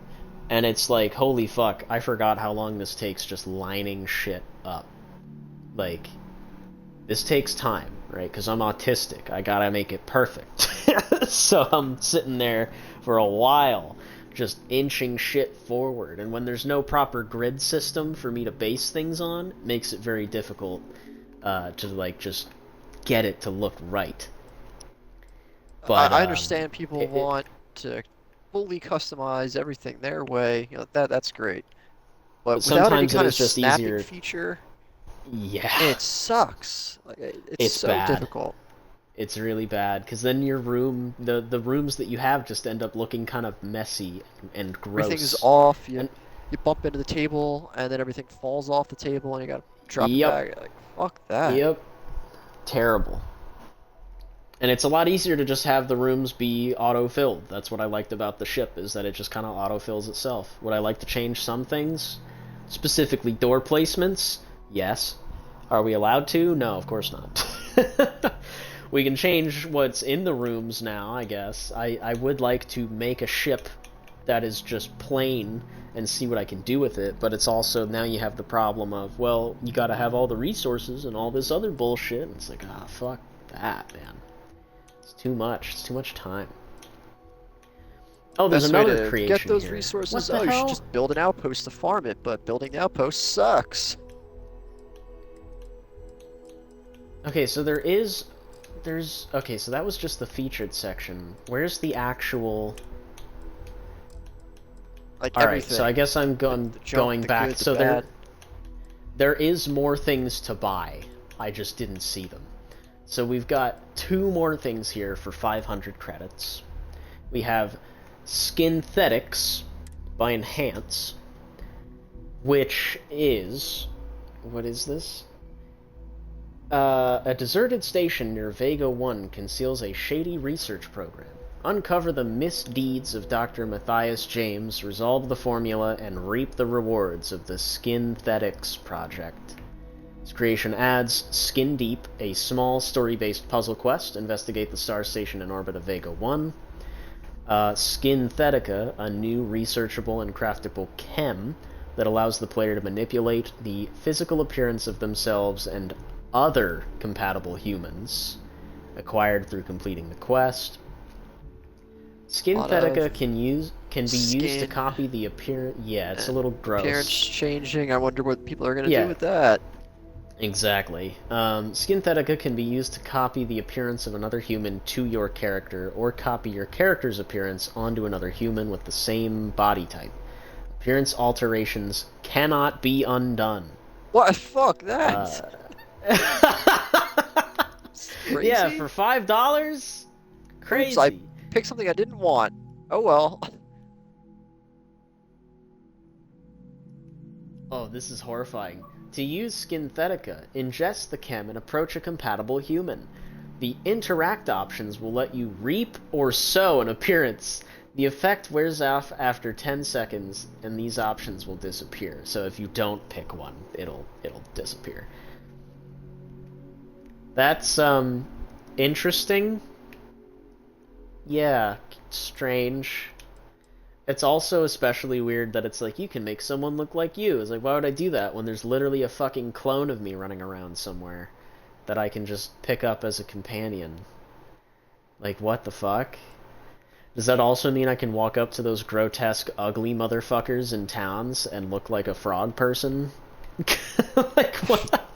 and it's like, holy fuck, I forgot how long this takes just lining shit up. Like, this takes time, right? Because I'm autistic. I gotta make it perfect. So I'm sitting there for a while, just inching shit forward. And when there's no proper grid system for me to base things on, it makes it very difficult to, like, just get it to look right. But,
I understand people want to fully customize everything their way. You know, that's great.
but
But without any
sometimes it
kind of
is just
snapping
easier.
feature,
Yeah,
it sucks. Like it's
it's
so
bad.
difficult.
It's really bad, because then your room, the rooms that you have just end up looking kind of messy and
Everything's
gross.
off. You
And,
you bump into the table, and then everything falls off the table, and you gotta drop it
yep,
back. Like fuck that.
yep, terrible. And it's a lot easier to just have the rooms be auto-filled. That's what I liked about the ship, is that it just kind of auto-fills itself. Would I like to change some things? Specifically door placements? Yes. Are we allowed to? No, of course not. We can change what's in the rooms now, I guess. I would like to make a ship that is just plain and see what I can do with it, but it's also, now you have the problem of, well, you gotta have all the resources and all this other bullshit, and it's like, ah, fuck that, man. It's too much. It's too much time. Oh, there's
Best way
another
to
creation
get those
here.
resources,
What the
you should
hell?
just build an outpost to farm it, but building the outpost sucks.
Okay, so okay, so that was just the featured section. Where's the actual...
Like
Alright,
everything.
so I guess I'm
The junk,
going
the
back.
good, the
So
bad.
there is more things to buy. I just didn't see them. So we've got 2 more things here for 500 credits. We have Skinthetics by Enhance, which is... What is this? A deserted station near Vega 1 conceals a shady research program. Uncover the misdeeds of Dr. Matthias James, resolve the formula, and reap the rewards of the Skinthetics project. This creation adds Skin Deep, a small story-based puzzle quest. Investigate the star station in orbit of Vega 1. Skinthetica, a new researchable and craftable chem that allows the player to manipulate the physical appearance of themselves and other compatible humans, acquired through completing the quest. Skinthetica can be used to copy the appearance. Yeah, it's a little gross.
Appearance changing. I wonder what people are gonna
Yeah.
do with that.
Exactly. Skinthetica can be used to copy the appearance of another human to your character, or copy your character's appearance onto another human with the same body type. Appearance alterations cannot be undone.
What? Fuck that. Crazy?
Yeah, for $5? Crazy.
Oops, I picked something I didn't want. Oh well.
Oh, this is horrifying. To use Skinthetica, ingest the chem and approach a compatible human. The interact options will let you reap or sow an appearance. The effect wears off after 10 seconds, and these options will disappear. So if you don't pick one, it'll disappear. That's, interesting. Yeah, strange. It's also especially weird that it's like, you can make someone look like you. It's like, why would I do that when there's literally a fucking clone of me running around somewhere that I can just pick up as a companion? Like, what the fuck? Does that also mean I can walk up to those grotesque, ugly motherfuckers in towns and look like a frog person? Like, what?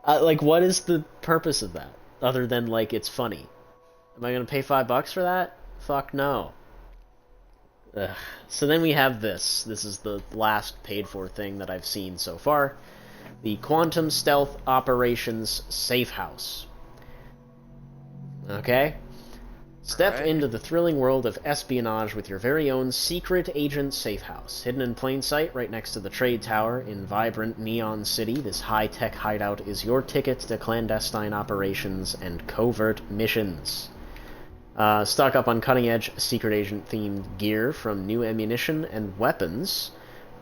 Like, what is the purpose of that? Other than, like, it's funny. Am I gonna pay $5 for that? Fuck no. Ugh. So then we have this. This is the last paid-for thing that I've seen so far. The Quantum Stealth Operations Safe House. Okay? Step into the thrilling world of espionage with your very own secret agent safe house. Hidden in plain sight right next to the trade tower in vibrant Neon City, this high-tech hideout is your ticket to clandestine operations and covert missions. Stock up on cutting-edge secret agent-themed gear, from new ammunition and weapons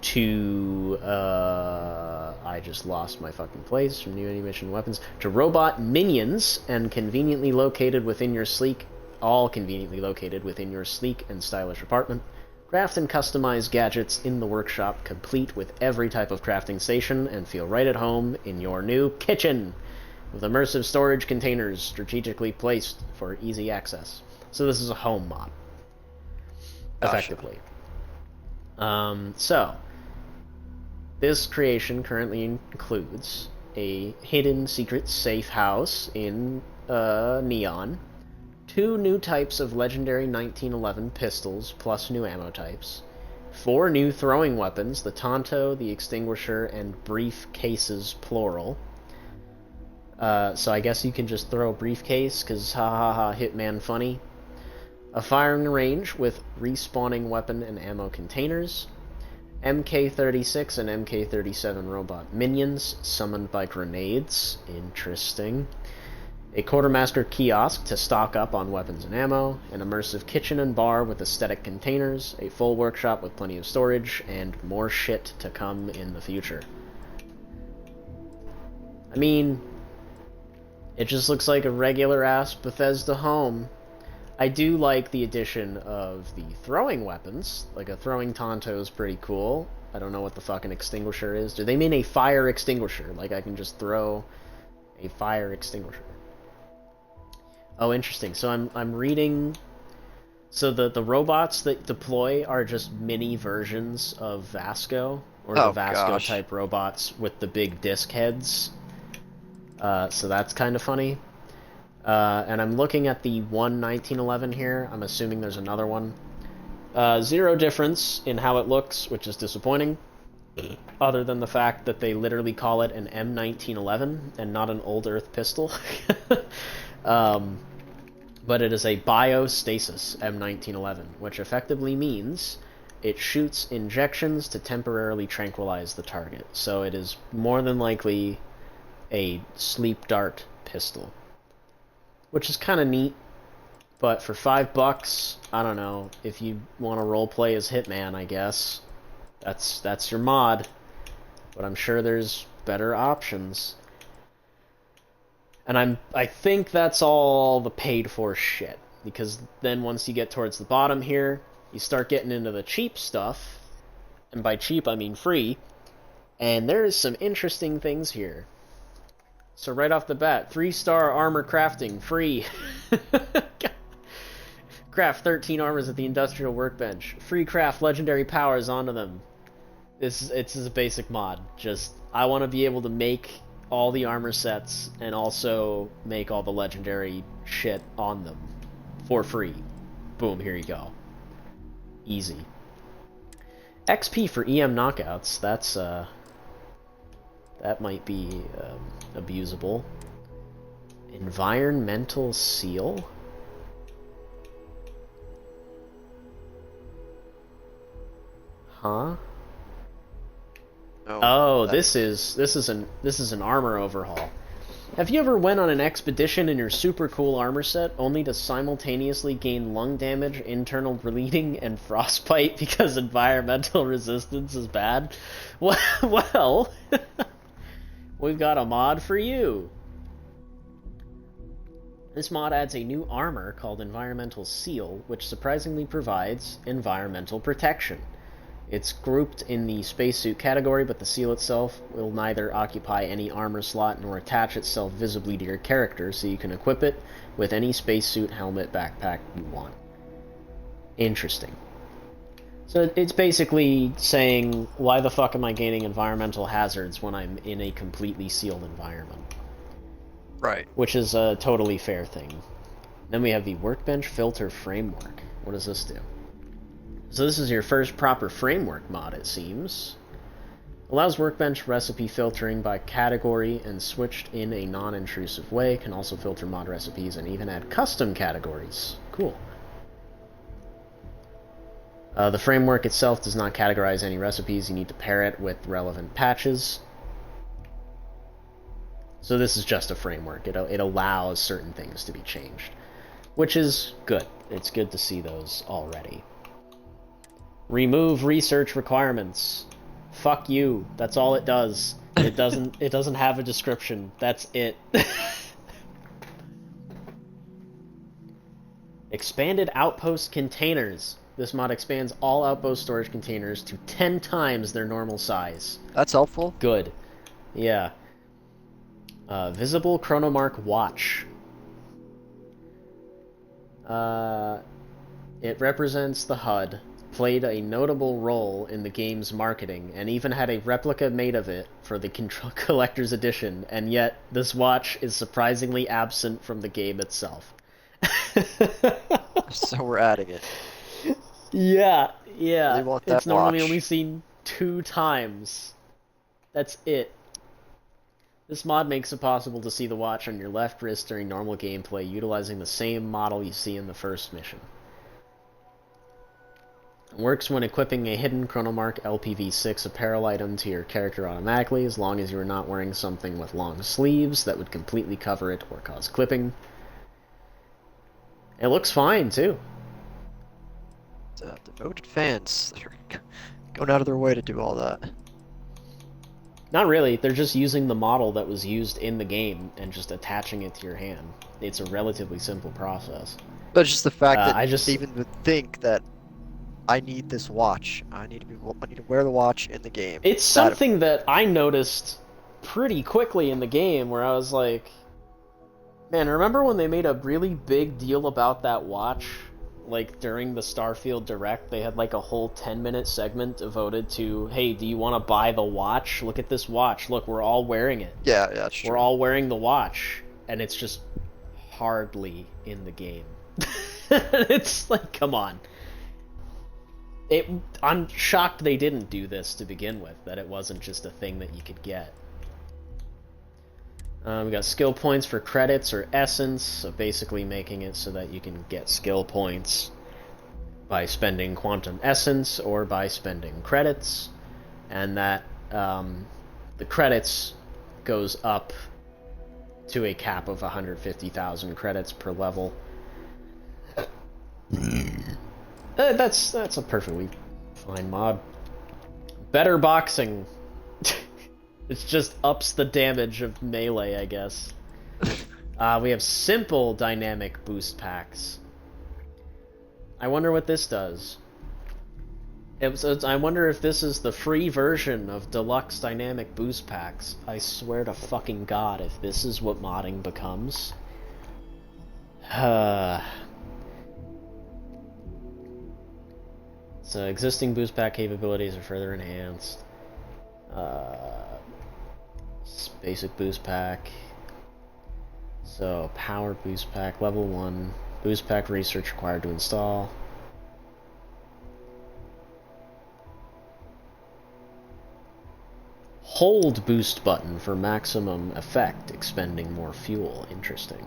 to... I just lost my fucking place. From new ammunition and weapons to robot minions, and conveniently located within your sleek... all conveniently located within your sleek and stylish apartment. Craft and customize gadgets in the workshop, complete with every type of crafting station, and feel right at home in your new kitchen. with immersive storage containers strategically placed for easy access. So this is a home mod,
Gotcha.
effectively. So, this creation currently includes a hidden secret safe house in Neon, 2 new types of legendary 1911 pistols plus new ammo types, 4 new throwing weapons, the Tonto, the Extinguisher, and briefcases plural. So I guess you can just throw a briefcase, because ha ha ha, Hitman funny. A firing range with respawning weapon and ammo containers, MK-36 and MK-37 robot minions summoned by grenades. Interesting. A quartermaster kiosk to stock up on weapons and ammo, an immersive kitchen and bar with aesthetic containers, a full workshop with plenty of storage, and more shit to come in the future. I mean, it just looks like a regular-ass Bethesda home. I do like the addition of the throwing weapons. Like, a throwing Tonto is pretty cool. I don't know what the fucking extinguisher is. Do they mean a fire extinguisher? Like, I can just throw a fire extinguisher. Oh, interesting. So I'm reading... So the robots that deploy are just mini versions of Vasco, or the Vasco-type robots with the big disc heads. So that's kind of funny. And I'm looking at the 1911 here. I'm assuming there's another one. 0 difference in how it looks, which is disappointing, other than the fact that they literally call it an M1911 and not an Old Earth pistol. But it is a biostasis M1911, which effectively means it shoots injections to temporarily tranquilize the target. So it is more than likely a sleep dart pistol, which is kind of neat. But for $5, I don't know, if you want to roleplay as Hitman, I guess that's your mod. But I'm sure there's better options. And I think that's all the paid for shit, because then once you get towards the bottom here, you start getting into the cheap stuff, and by cheap I mean free, and there's some interesting things here. So right off the bat, 3-star armor crafting, free. Craft 13 armors at the industrial workbench. Free craft legendary powers onto them. It's a basic mod. Just, I want to be able to make all the armor sets and also make all the legendary shit on them for free. Boom, here you go. Easy. XP for EM knockouts. That's that might be abusable. Environmental seal. Huh? Oh, this is an armor overhaul. Have you ever went on an expedition in your super cool armor set only to simultaneously gain lung damage, internal bleeding, and frostbite because environmental resistance is bad? Well, we've got a mod for you. This mod adds a new armor called Environmental Seal, which surprisingly provides environmental protection. It's grouped in the spacesuit category, but the seal itself will neither occupy any armor slot nor attach itself visibly to your character, so you can equip it with any spacesuit, helmet, backpack you want. Interesting. So it's basically saying, why the fuck am I gaining environmental hazards when I'm in a completely sealed environment?
Right.
Which is a totally fair thing. Then we have the Workbench Filter Framework. What does this do? So this is your first proper framework mod, it seems. Allows workbench recipe filtering by category and switched in a non-intrusive way. Can also filter mod recipes and even add custom categories. Cool. The framework itself does not categorize any recipes. You need to pair it with relevant patches. So this is just a framework. It allows certain things to be changed, which is good. It's good to see those already. Remove research requirements. Fuck you. That's all it does. It doesn't have a description. That's it. Expanded outpost containers. This mod expands all outpost storage containers to 10 times their normal size.
That's helpful.
Good. Yeah. Visible chronomark watch. It represents the HUD, played a notable role in the game's marketing, and even had a replica made of it for the Collector's Edition, and yet this watch is surprisingly absent from the game itself.
So we're adding it.
Yeah.
Really want that
It's normally
watch.
only seen 2 times. That's it. This mod makes it possible to see the watch on your left wrist during normal gameplay, utilizing the same model you see in the first mission. It works when equipping a hidden Chronomark LPV6 apparel item to your character automatically, as long as you are not wearing something with long sleeves that would completely cover it or cause clipping. It looks fine, too.
Devoted fans that are going out of their way to do all that.
Not really, they're just using the model that was used in the game and just attaching it to your hand. It's a relatively simple process.
But it's just the fact that
I just
they even would think that I need this watch. I need to wear the watch in the game.
It's something that I noticed pretty quickly in the game where I was like, man, remember when they made a really big deal about that watch? Like, during the Starfield Direct, they had like a whole 10-minute segment devoted to, hey, do you want to buy the watch? Look at this watch. Look, we're all wearing it.
Yeah, that's true.
We're all wearing the watch. And it's just hardly in the game. It's like, come on. I'm shocked they didn't do this to begin with, that it wasn't just a thing that you could get. We got skill points for credits or essence, so basically making it so that you can get skill points by spending quantum essence or by spending credits, and that the credits goes up to a cap of 150,000 credits per level. That's a perfectly fine mod. Better boxing. It just ups the damage of melee, I guess. We have simple dynamic boost packs. I wonder what this does. I wonder if this is the free version of deluxe dynamic boost packs. I swear to fucking God, if this is what modding becomes. So existing boost pack capabilities are further enhanced. Basic boost pack. So power boost pack, level 1. Boost pack research required to install. Hold boost button for maximum effect, expending more fuel. Interesting.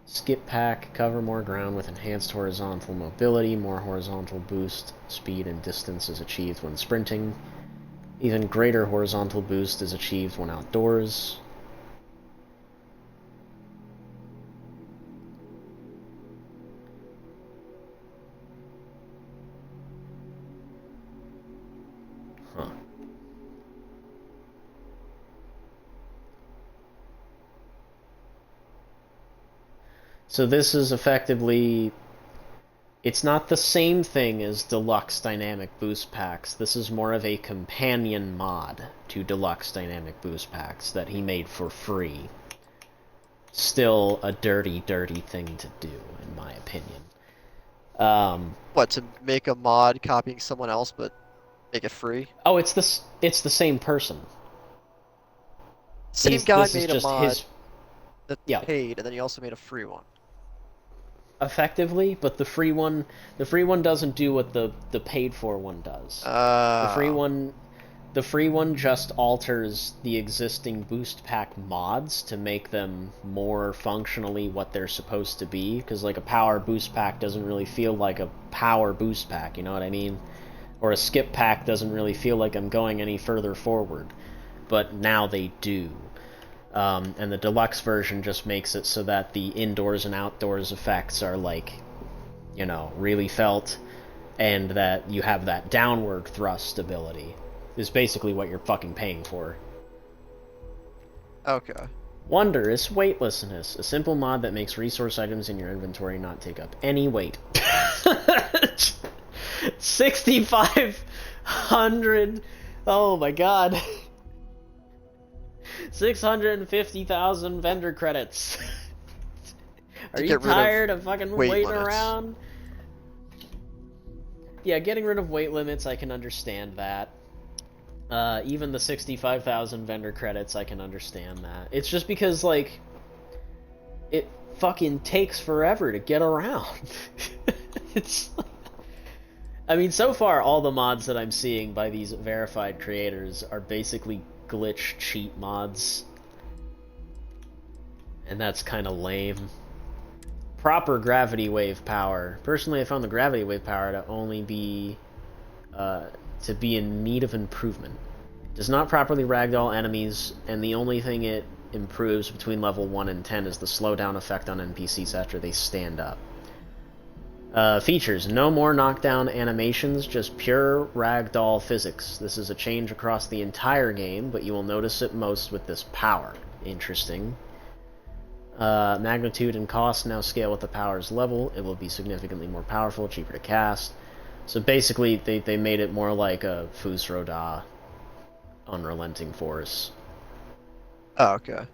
Skip pack, cover more ground with enhanced horizontal mobility. More horizontal boost speed and distance is achieved when sprinting. Even greater horizontal boost is achieved when outdoors. Huh. So this is effectively... It's not the same thing as deluxe dynamic boost packs. This is more of a companion mod to deluxe dynamic boost packs that he made for free. Still a dirty, dirty thing to do, in my opinion.
What, to make a mod copying someone else but make it free?
Oh, it's the same person.
Same guy made a
just
mod that
Yeah.
paid, and then he also made a free one.
Effectively, but the free one doesn't do what the paid for one does. The free one just alters the existing boost pack mods to make them more functionally what they're supposed to be, because like a power boost pack doesn't really feel like a power boost pack, you know what I mean? Or a skip pack doesn't really feel like I'm going any further forward, but now they do. And the deluxe version just makes it so that the indoors and outdoors effects are like, you know, really felt, and that you have that downward thrust ability is basically what you're fucking paying for.
Okay.
Wondrous weightlessness, a simple mod that makes resource items in your inventory not take up any weight. 6,500. Oh my God. 650,000 vendor credits. Are
To
you
get rid
tired of fucking
weight
waiting
limits.
around? Yeah, getting rid of weight limits, I can understand that. Even the 65,000 vendor credits, I can understand that. It's just because, like, it fucking takes forever to get around. It's... I mean, so far, all the mods that I'm seeing by these verified creators are basically glitch cheat mods. And that's kind of lame. Proper gravity wave power. Personally, I found the gravity wave power to only be... to be in need of improvement. It does not properly ragdoll enemies, and the only thing it improves between level 1 and 10 is the slowdown effect on NPCs after they stand up. Features. No more knockdown animations, just pure ragdoll physics. This is a change across the entire game, but you will notice it most with this power. Interesting. Magnitude and cost now scale with the power's level. It will be significantly more powerful, cheaper to cast. So basically, they made it more like a Fus Roda unrelenting force.
Oh, okay.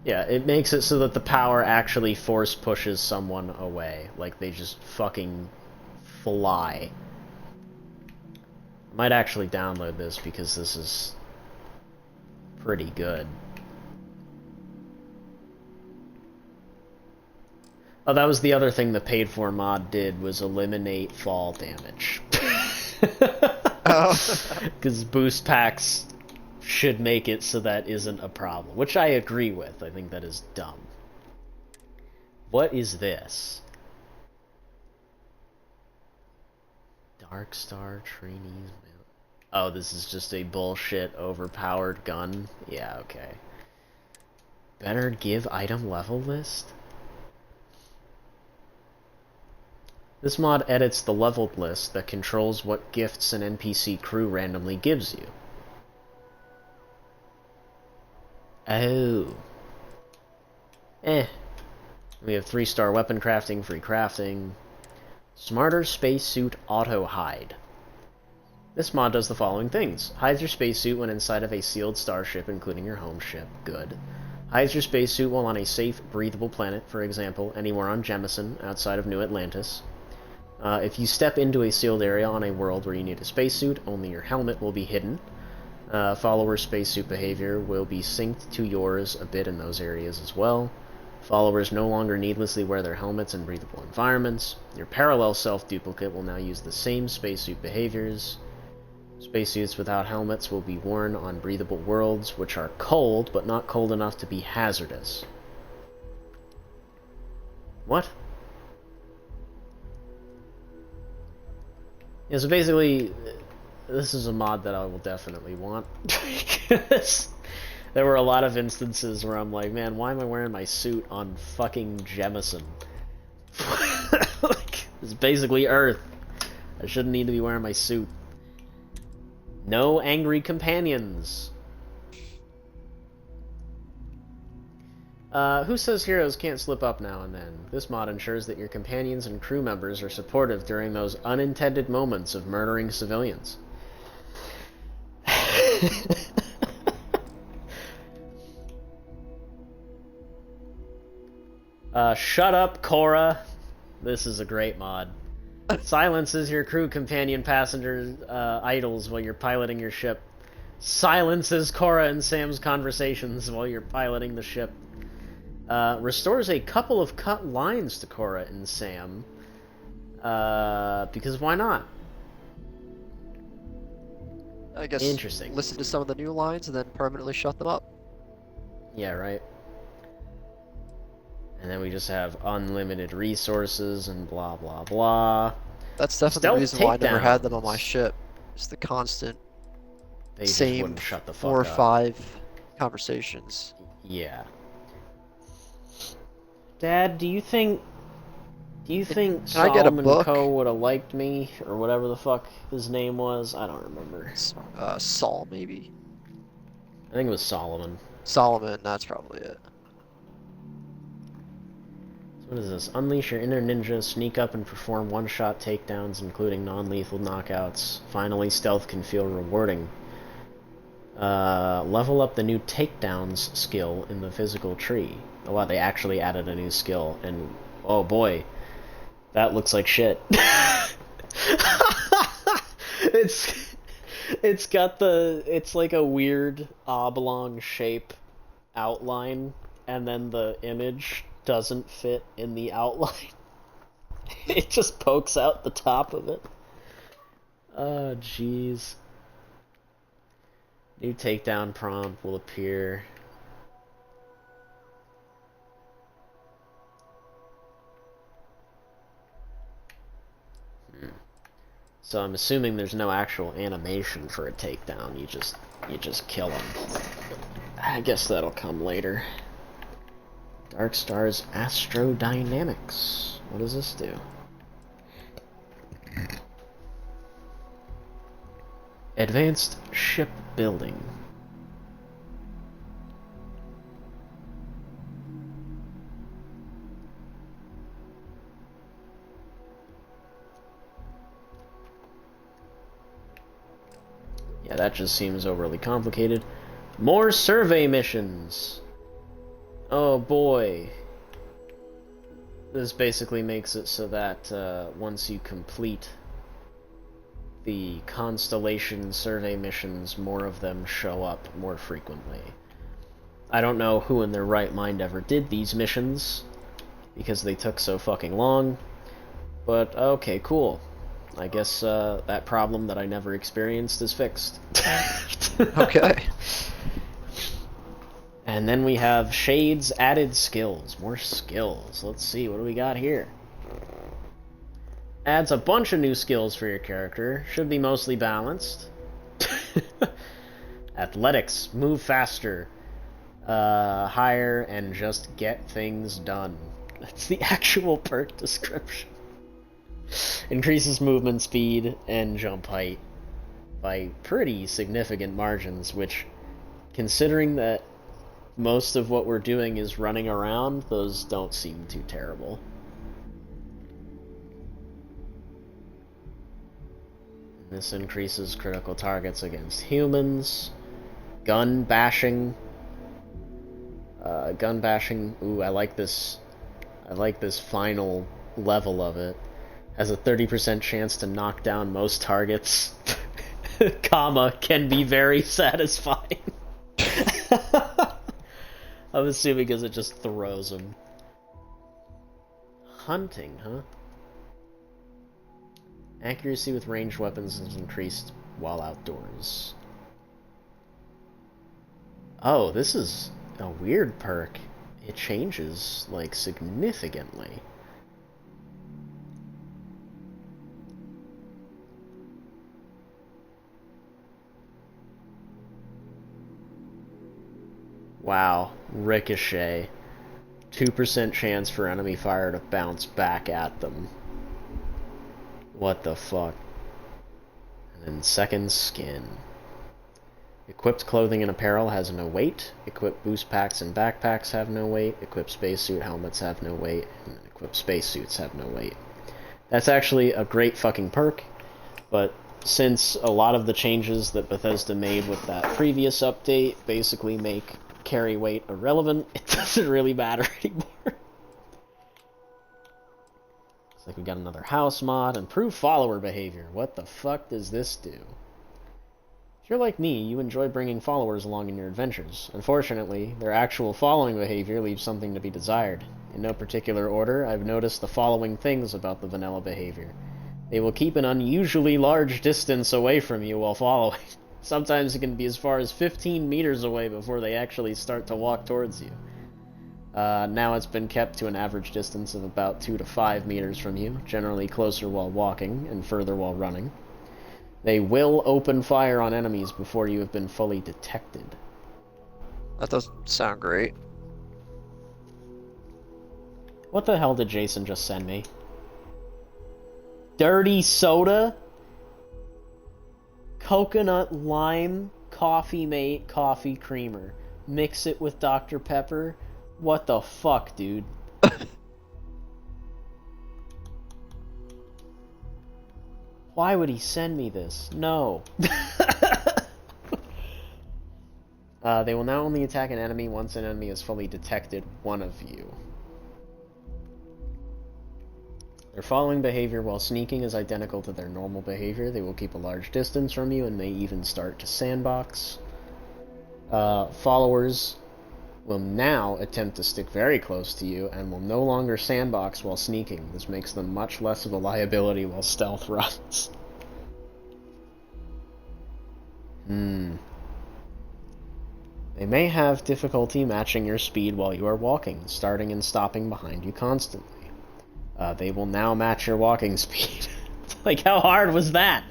Yeah, it makes it so that the power actually force pushes someone away. Like, they just fucking fly. I might actually download this because this is pretty good. Oh, that was the other thing the paid-for mod did, was eliminate fall damage. Because boost packs should make it so that isn't a problem, which I agree with. I think that is dumb. What is this? Dark Star Trainees. Oh, this is just a bullshit overpowered gun? Yeah, okay. Better give item level list? This mod edits the leveled list that controls what gifts an NPC crew randomly gives you. Oh. We have 3-star weapon crafting, free crafting. Smarter spacesuit auto hide. This mod does the following things. Hides your spacesuit when inside of a sealed starship, including your home ship. Good. Hides your spacesuit while on a safe, breathable planet, for example, anywhere on Jemison, outside of New Atlantis. If you step into a sealed area on a world where you need a spacesuit, only your helmet will be hidden. Follower spacesuit behavior will be synced to yours a bit in those areas as well. Followers no longer needlessly wear their helmets in breathable environments. Your parallel self-duplicate will now use the same spacesuit behaviors. Spacesuits without helmets will be worn on breathable worlds, which are cold, but not cold enough to be hazardous. What? Yeah, so basically, this is a mod that I will definitely want. There were a lot of instances where I'm like, man, why am I wearing my suit on fucking Jemison? Like, it's basically Earth. I shouldn't need to be wearing my suit. No angry companions. Who says heroes can't slip up now and then? This mod ensures that your companions and crew members are supportive during those unintended moments of murdering civilians. Shut up, Cora. This is a great mod. Silences your crew, companion, passengers, idols while you're piloting your ship. Silences Cora and Sam's conversations while you're piloting the ship. Restores a couple of cut lines to Cora and Sam. Because why not?
I guess
Interesting.
listen to some of the new lines and then permanently shut them up.
Yeah, right. And then we just have unlimited resources and blah blah blah.
That's definitely the reason why I never had them on my ship. It's the constant
They just
same
wouldn't shut the fuck
4 or
up.
5 conversations.
Yeah. Dad, do you think
I get a
Solomon
book?
Coe would have liked me, or whatever the fuck his name was? I don't remember.
Saul, maybe?
I think it was Solomon.
Solomon, that's probably it.
So what is this? Unleash your inner ninja, sneak up and perform one-shot takedowns, including non-lethal knockouts. Finally, stealth can feel rewarding. Level up the new takedowns skill in the physical tree. Oh wow, they actually added a new skill, and oh boy, that looks like shit. it's it's like a weird oblong shape outline, and then the image doesn't fit in the outline. It just pokes out the top of it. Oh jeez. New takedown prompt will appear. So I'm assuming there's no actual animation for a takedown. You just kill him. I guess that'll come later. Dark Star's Astrodynamics. What does this do? Advanced shipbuilding. Yeah, that just seems overly complicated. More survey missions! Oh boy. This basically makes it so that once you complete the constellation survey missions, more of them show up more frequently. I don't know who in their right mind ever did these missions, because they took so fucking long, but okay, cool. I guess that problem that I never experienced is fixed.
Okay.
And then we have Shade's added skills. More skills. Let's see, what do we got here? Adds a bunch of new skills for your character. Should be mostly balanced. Athletics. Move faster. Higher and just get things done. That's the actual perk description. Increases movement speed and jump height by pretty significant margins, which, considering that most of what we're doing is running around, those don't seem too terrible. This increases critical targets against humans. Gun bashing. Gun bashing. Ooh, I like this. I like this final level of it. Has a 30% chance to knock down most targets. Comma, can be very satisfying. I'm assuming because it just throws them. Hunting, huh? Accuracy with ranged weapons is increased while outdoors. Oh, this is a weird perk. It changes, like, significantly. Wow, ricochet. 2% chance for enemy fire to bounce back at them. What the fuck? And then second skin. Equipped clothing and apparel has no weight. Equipped boost packs and backpacks have no weight. Equipped spacesuit helmets have no weight. And equipped spacesuits have no weight. That's actually a great fucking perk, but since a lot of the changes that Bethesda made with that previous update basically make carry weight irrelevant, it doesn't really matter anymore. Looks like we got another house mod. Improve follower behavior. What the fuck does this do? If you're like me, you enjoy bringing followers along in your adventures. Unfortunately, their actual following behavior leaves something to be desired. In no particular order, I've noticed the following things about the vanilla behavior. They will keep an unusually large distance away from you while following. Sometimes it can be as far as 15 meters away before they actually start to walk towards you. Now it's been kept to an average distance of about 2 to 5 meters from you, generally closer while walking and further while running. They will open fire on enemies before you have been fully detected.
That doesn't sound great.
What the hell did Jason just send me? Dirty soda? Coconut lime coffee mate coffee creamer. Mix it with Dr. Pepper. What the fuck, dude? Why would he send me this? No. They will now only attack an enemy once an enemy has fully detected one of you. Their following behavior while sneaking is identical to their normal behavior. They will keep a large distance from you and may even start to sandbox. Followers will now attempt to stick very close to you and will no longer sandbox while sneaking. This makes them much less of a liability while stealth runs. They may have difficulty matching your speed while you are walking, starting and stopping behind you constantly. They will now match your walking speed. Like, how hard was that?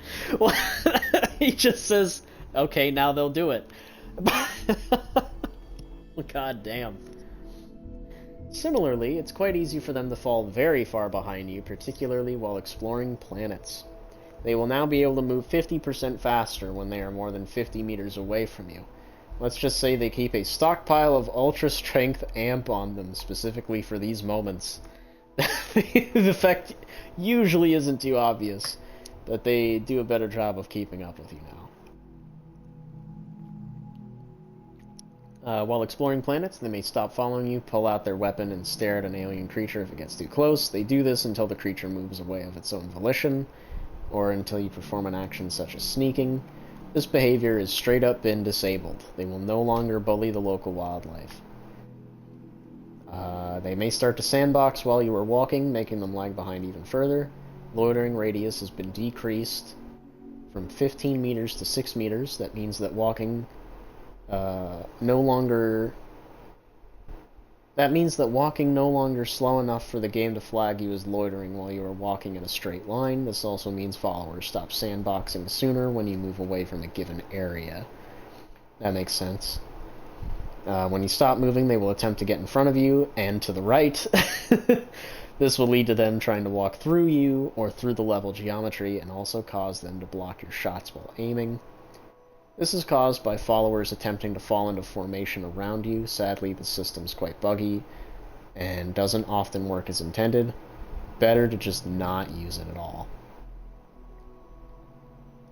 He just says, okay, now they'll do it. God damn. Similarly, it's quite easy for them to fall very far behind you, particularly while exploring planets. They will now be able to move 50% faster when they are more than 50 meters away from you. Let's just say they keep a stockpile of ultra-strength amp on them, specifically for these moments. The effect usually isn't too obvious, but they do a better job of keeping up with you now. While exploring planets, they may stop following you, pull out their weapon, and stare at an alien creature if it gets too close. They do this until the creature moves away of its own volition, or until you perform an action such as sneaking. This behavior is straight up been disabled. They will no longer bully the local wildlife. They may start to sandbox while you are walking, making them lag behind even further. Loitering radius has been decreased from 15 meters to 6 meters. That means that walking no longer slow enough for the game to flag you as loitering while you are walking in a straight line. This also means followers stop sandboxing sooner when you move away from a given area. That makes sense. When you stop moving, they will attempt to get in front of you and to the right. This will lead to them trying to walk through you or through the level geometry and also cause them to block your shots while aiming. This is caused by followers attempting to fall into formation around you. Sadly, the system's quite buggy and doesn't often work as intended. Better to just not use it at all.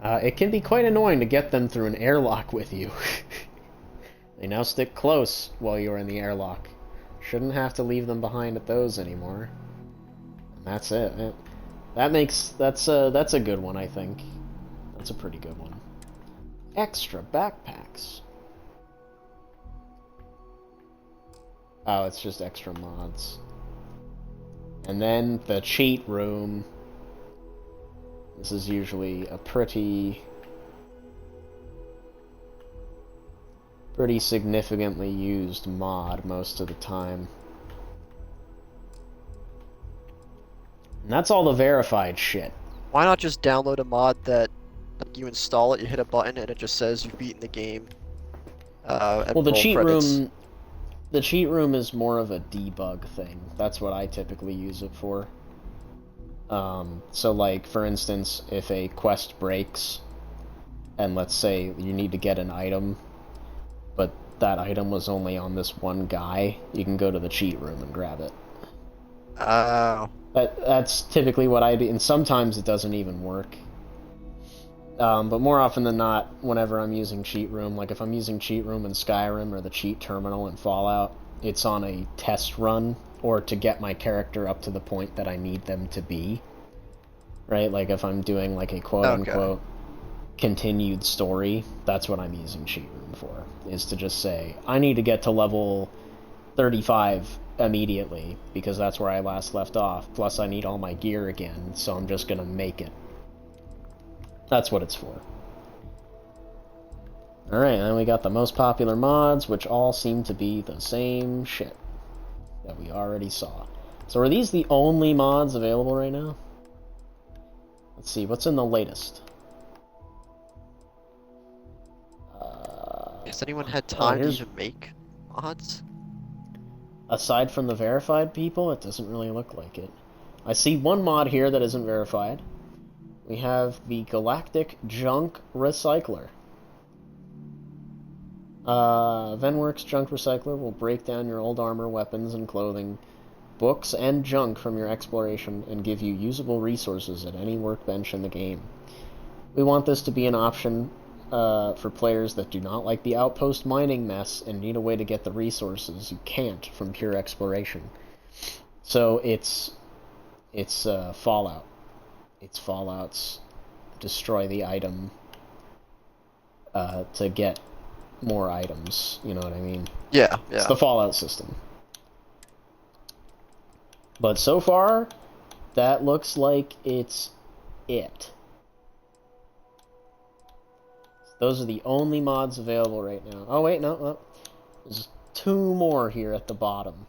It can be quite annoying to get them through an airlock with you. They now stick close while you're in the airlock. Shouldn't have to leave them behind at those anymore. And that's it. That's a good one, I think. That's a pretty good one. Extra backpacks. Oh, it's just extra mods. And then the cheat room. This is usually a pretty significantly used mod most of the time. And that's all the verified shit.
Why not just download a mod that you install it, you hit a button, and it just says you've beaten the game?
Well, the cheat room is more of a debug thing. That's what I typically use it for. So, like, for instance, if a quest breaks, and let's say you need to get an item, but that item was only on this one guy, you can go to the cheat room and grab it.
Oh.
That's typically what I do, and sometimes it doesn't even work. But more often than not, whenever I'm using cheat room, like if I'm using cheat room in Skyrim or the cheat terminal in Fallout, it's on a test run, or to get my character up to the point that I need them to be. Right? Like if I'm doing like a quote-unquote continued story, that's what I'm using cheat room for, is to just say, I need to get to level 35 immediately, because that's where I last left off, plus I need all my gear again, so I'm just gonna make it. That's what it's for. Alright, then we got the most popular mods, which all seem to be the same shit that we already saw. So are these the only mods available right now? Let's see, what's in the latest?
Has anyone had time to even make mods?
Aside from the verified people, it doesn't really look like it. I see one mod here that isn't verified. We have the Galactic Junk Recycler. Venworks Junk Recycler will break down your old armor, weapons, and clothing, books, and junk from your exploration and give you usable resources at any workbench in the game. We want this to be an option for players that do not like the outpost mining mess and need a way to get the resources you can't from pure exploration. So it's Fallout. It's Fallout's destroy the item to get more items, you know what I mean?
Yeah,
It's
yeah.
the Fallout system. But so far, that looks like it's it. Those are the only mods available right now. Oh wait, no. There's 2 more here at the bottom.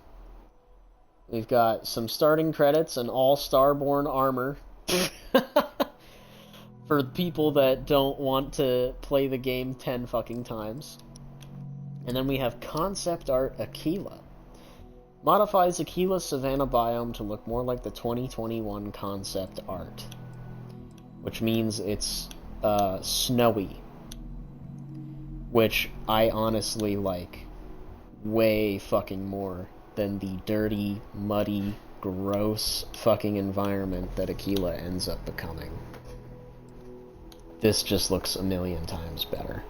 We've got some starting credits and all Starborn armor. For people that don't want to play the game 10 fucking times. And then we have concept art Aquila. Modifies Aquila's savanna biome to look more like the 2021 concept art. Which means it's snowy. Which I honestly like way fucking more than the dirty, muddy, gross fucking environment that Aquila ends up becoming. This just looks a million times better.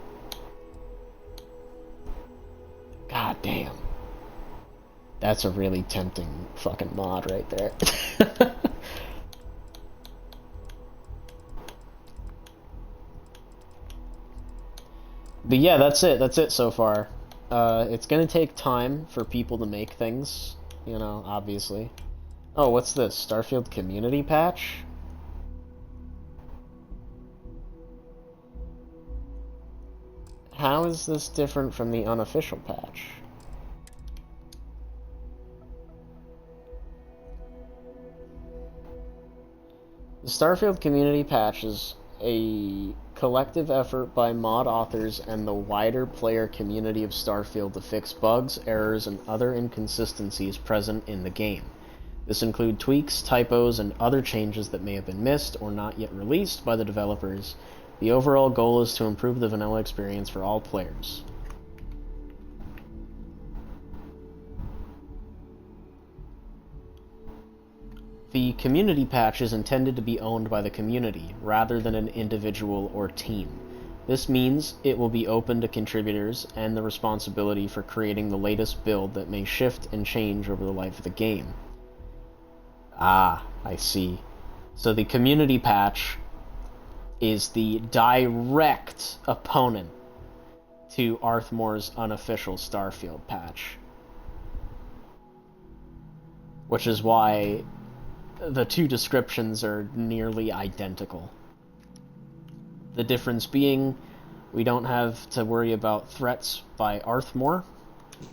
God damn. That's a really tempting fucking mod right there. But yeah, that's it. That's it so far. It's gonna take time for people to make things, you know, obviously. Oh, what's this? Starfield community patch? How is this different from the unofficial patch? The Starfield community patch is a collective effort by mod authors and the wider player community of Starfield to fix bugs, errors, and other inconsistencies present in the game. This includes tweaks, typos, and other changes that may have been missed or not yet released by the developers. The overall goal is to improve the vanilla experience for all players. The community patch is intended to be owned by the community, rather than an individual or team. This means it will be open to contributors and the responsibility for creating the latest build that may shift and change over the life of the game. Ah, I see. So the community patch is the direct opponent to Arthmore's unofficial Starfield patch. Which is why the 2 descriptions are nearly identical. The difference being, we don't have to worry about threats by Arthmore,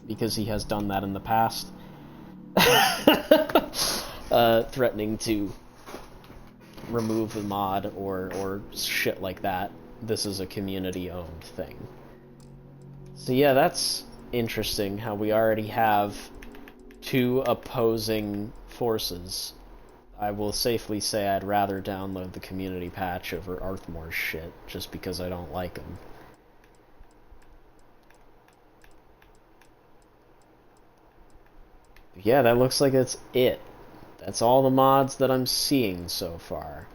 because he has done that in the past. Threatening to remove the mod or shit like that. This is a community-owned thing. So yeah, that's interesting how we already have 2 opposing forces. I will safely say I'd rather download the community patch over Arthmore's shit, just because I don't like him. But yeah, that looks like it's it. That's all the mods that I'm seeing so far.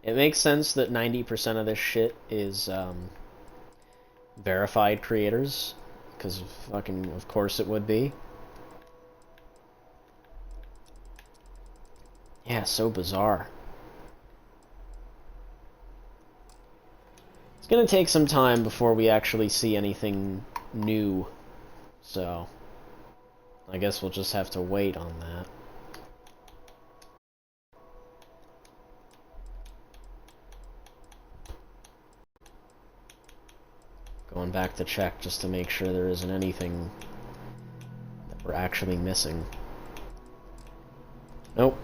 It makes sense that 90% of this shit is verified creators, because fucking, of course it would be. Yeah, so bizarre. It's gonna take some time before we actually see anything new, so I guess we'll just have to wait on that. Going back to check just to make sure there isn't anything that we're actually missing. Nope, yep.